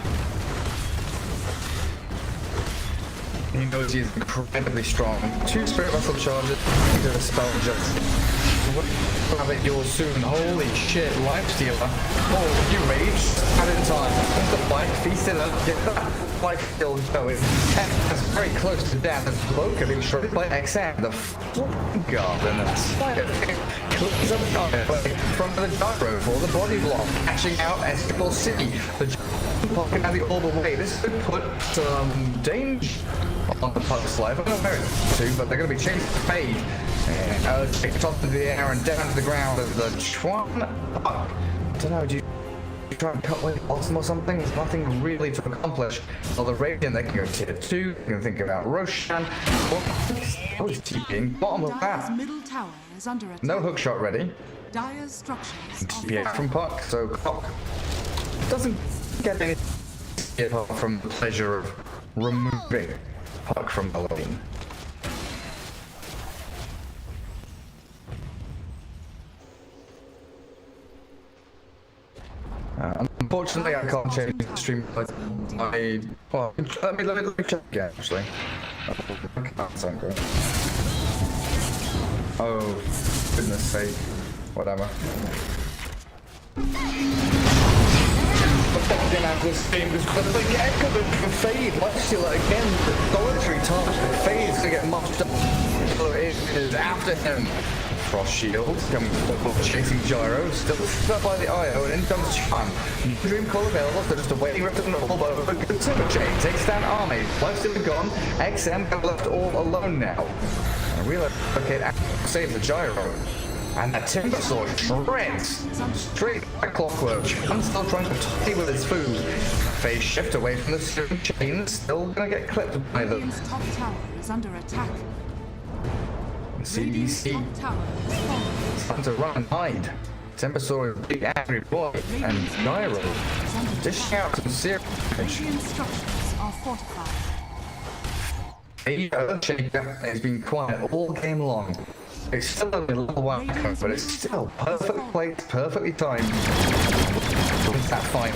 He knows he's incredibly strong. 2 spirit vessel charges, into a spell just. Have it yours soon. Holy shit, lifestealer. Oh, you rage. At in time. The fight, feast it up, get that life steal going. That's very close to death. As Cloaker being shredded by XM. The fucking garden and spider thing cleans up from the gyro for the body block. Catching out Escapol City. The pocket out the orb away. This could put some danger on the Puck's life. I don't know where it's to, but they're going to be chasing Fade. And take it off to the air and down to the ground as the Chuan Puck. I don't know, do you try and cut away the bottom or something? There's nothing really to accomplish. Well, the Radeon, they can go tier 2. They can think about Roshan. Oh, he's TPing. Bottom of Dire's that. middle tower is under attack. No hook shot ready. Dire's structures are TP from Puck, so Puck doesn't get any apart from the pleasure of removing Puck from the lane. Unfortunately, I can't change the stream. Well, let me check again. Actually, that sound great. Oh, goodness sake! Whatever. Fucking out this game is the echo of Fade. Lifestealer again. The solitary target. Fade's gonna get much done. It is after him. Frost Shield coming forward, chasing Gyro, still stuck by the IO, and in comes Chan. Dream Call available, so just a waiting rip to the normal, but a good super chain. Takes down Army. Lifestealer gone. XM left all alone now. And relocate and save the Gyro. And the Timber Sword shreds straight like clockwork. Chan's still trying to play with his food. Phase shift away from the super chain, still gonna get clipped by them. Radiant's top tower is under attack. CDC. Time to run and hide. Timber Sword, big angry boy, and Gyro dishing out some serious damage. Radiant structures are fortified. Earthshaker has been quiet all game long. It's still only level 1, but it's still perfect place, perfectly timed. Wins that fight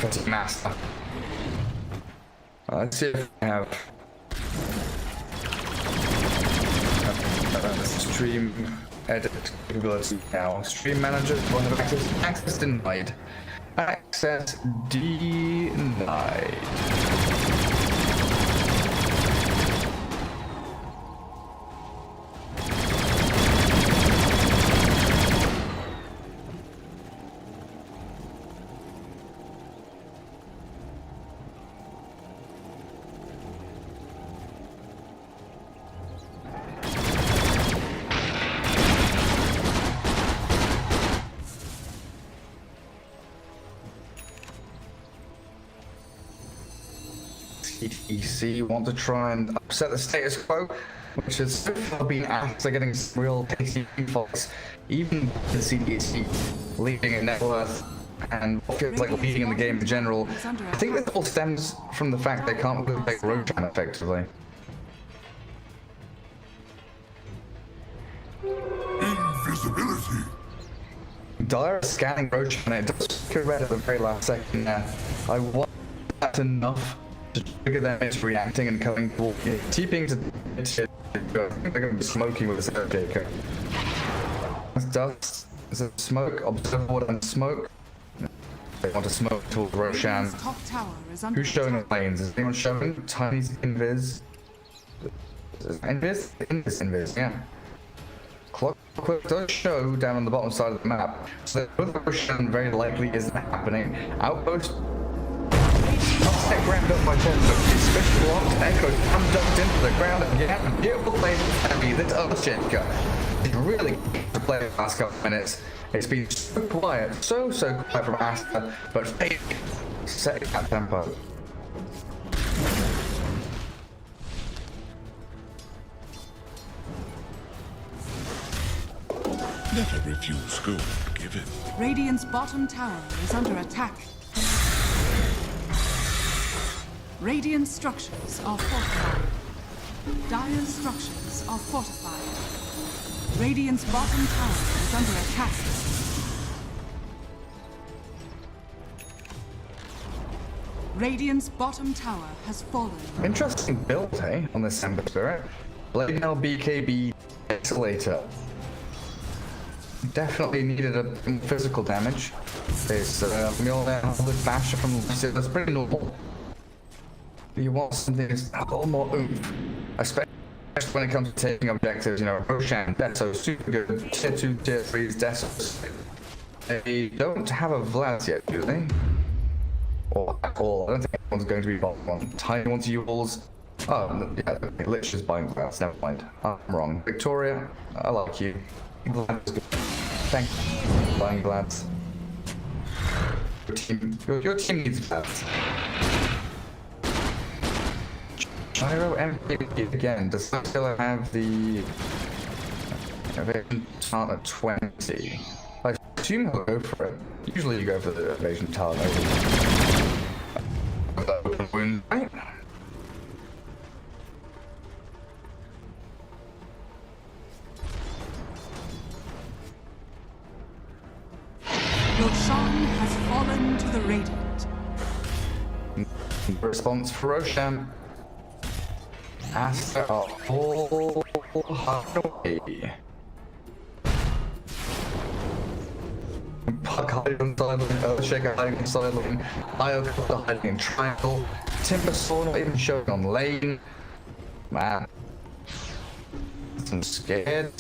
for Team Master. Let's see if we have stream edit capability now. Stream manager will have access denied. Access denied. CTC want to try and upset the status quo, which has so far been after getting some real tasty fights, even with the CTC leading in net worth and what feels like leading in the game in general. I think this all stems from the fact they can't really play Roshan effectively. Invisibility. Dire scanning Roshan, it does get red at the very last second there. I wonder if that's enough to trigger them into reacting and coming toward TPing to I think they're going to be smoking with this Earthshaker. That's dust. Is it smoke? Observer and smoke. They want to smoke towards Roshan. Who's showing the lanes? Is anyone showing? Tiny's invis. Invis, yeah. Clockwork does show down on the bottom side of the map. So with Roshan very likely isn't happening. Outpost not set ground up by Thompson. It's special locked, echoes dumped into the ground again. Beautiful play from Heavy, this Earthshaker. It's really good to play the last couple of minutes. It's been so quiet, so quiet from Asta, but Fake setting that tempo. Never refuse gold given. Radiant's bottom tower is under attack. Radiant structures are fortified. Dire structures are fortified. Radiant's bottom tower is under attack. Radiant's bottom tower has fallen. Interesting build, hey, on this Ember Spirit. Blade Nail BKB Isolator. Definitely needed a physical damage. This Mjolnir with Basher from Lucy, that's pretty normal. You want something that's a little more oomph. Especially when it comes to taking objectives, you know, Roshan, Deso, super good. Tier 2, Tier 3's Deso. They don't have a Vlad yet, do they? Or at all. I don't think anyone's going to be bottom one. Tiny ones Yules. Oh, yeah, okay. Lich is buying Vlads, never mind. I'm wrong. Victoria, I like you. Vlad is good. Thank you for buying Vlads. Your team needs Vlads. Gyro MVP again. Does that still have the evasion talent at 20? I assume he'll go for it. Usually you go for the evasion talent over wound, right? Roshan has fallen to the Radiant. Response for Roshan. Aster are all away. Puck hiding in side lane, Earthshaker hiding in side lane, Iocopter hiding in triangle, Timbersaw not even showing on lane. Man. I'm scared.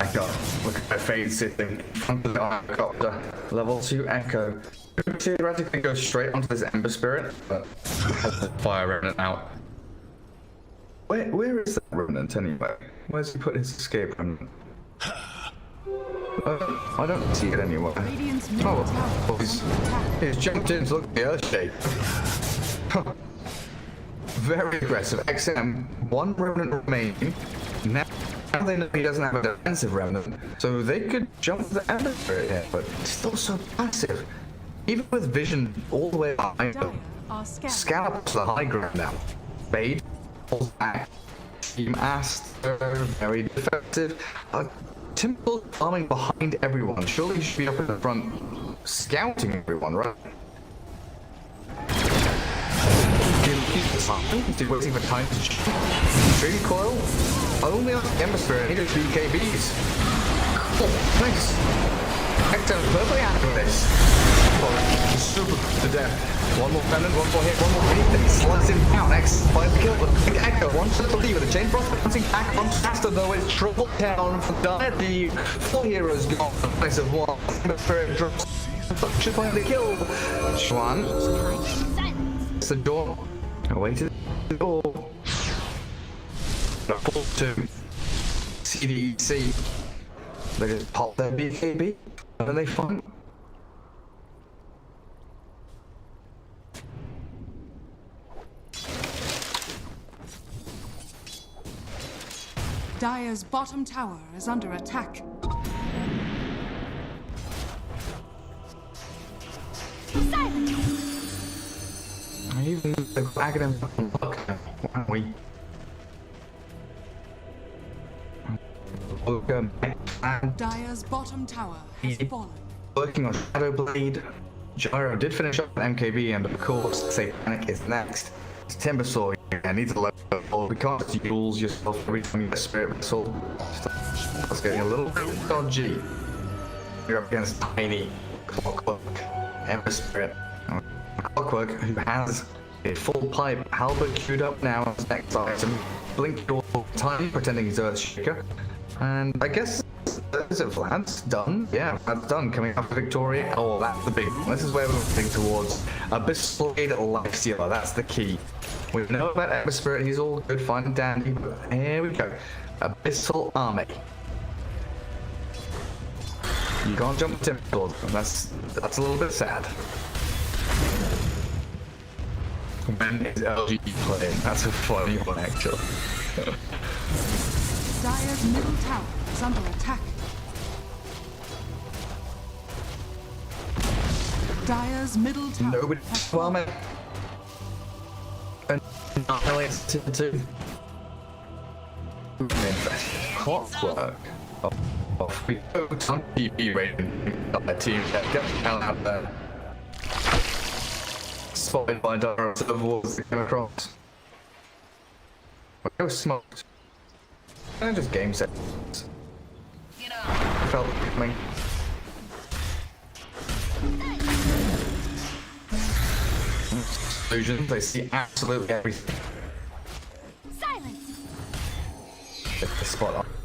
Echo. Look at my face sitting in front of the helicopter. Level 2 Echo. Could theoretically go straight onto this Ember Spirit, but has the Fire Remnant out. Where is that Remnant anyway? Where's he put his escape Remnant? I don't see it anywhere. Radiant's middle tower Oh, is under attack. he's jumped in to look at the Earthshake. Very aggressive. XM, one Remnant remaining. Now they know he doesn't have a defensive Remnant, so they could jump the Ember Spirit here, but still so passive. Even with vision all the way behind Dire them. are scattered. Scallop's the high ground now. Bade pulls back. Team Aster, very defensive. Timbersaw farming behind everyone. Surely he should be up in the front, scouting everyone, right? He's waiting for time to shoot. Stream coil. Only on Ember Spirit. He does BKBs. Cool. Nice. Hector perfectly happy with this. Oh, super to death. One more Pennant, one more hit, one more beat. Then he slots him down. X finds the kill. But Echo wants to leave with a chain frost bouncing back on faster though. It's triple down for Dire. The full hero's gone for the place of one. Ember Spirit drops. Should find the kill. Schwan. It's the door. Away to the door. Pull to CDEC. They just pop their BKB and then they find. Dire's bottom tower is under attack. Even the Dragon and Buck, why don't we? And Dire's bottom tower has fallen. working on Shadow Blade. Gyro did finish up with MKB, and of course, Satanic is next. It's Timbersaw and needs a level. We can't just use yourself every time you get Spirit Vessel. That's getting a little bit dodgy. You're up against Tiny Clockwork, Ember Spirit. Clockwork, who has a full pipe halberd queued up now as next item. Blink your time, pretending he's Earthshaker. And I guess, is it Vlad's done? Yeah, Vlad's done. Coming up for Victoria. Oh, that's the big one. This is where we're moving towards. Abyssal Blade Lifestealer, that's the key. We know about Ember Spirit, he's all good, fine and dandy, but here we go. Abyssal Army. You can't jump to Timbersaw, that's a little bit sad. When is LG playing? That's a funny one, actually. Dire's middle tower is under attack. Dire's middle tower. Nobody. has Well, fallen. man. And annihilates to clockwork. Oh, we go on TV rating. That team get the hell out there. Spotted by Dara to the walls that came across. Go smoked. And just game set. Felt it coming. Illusions, they see absolutely everything. Silence. Hit the spot on.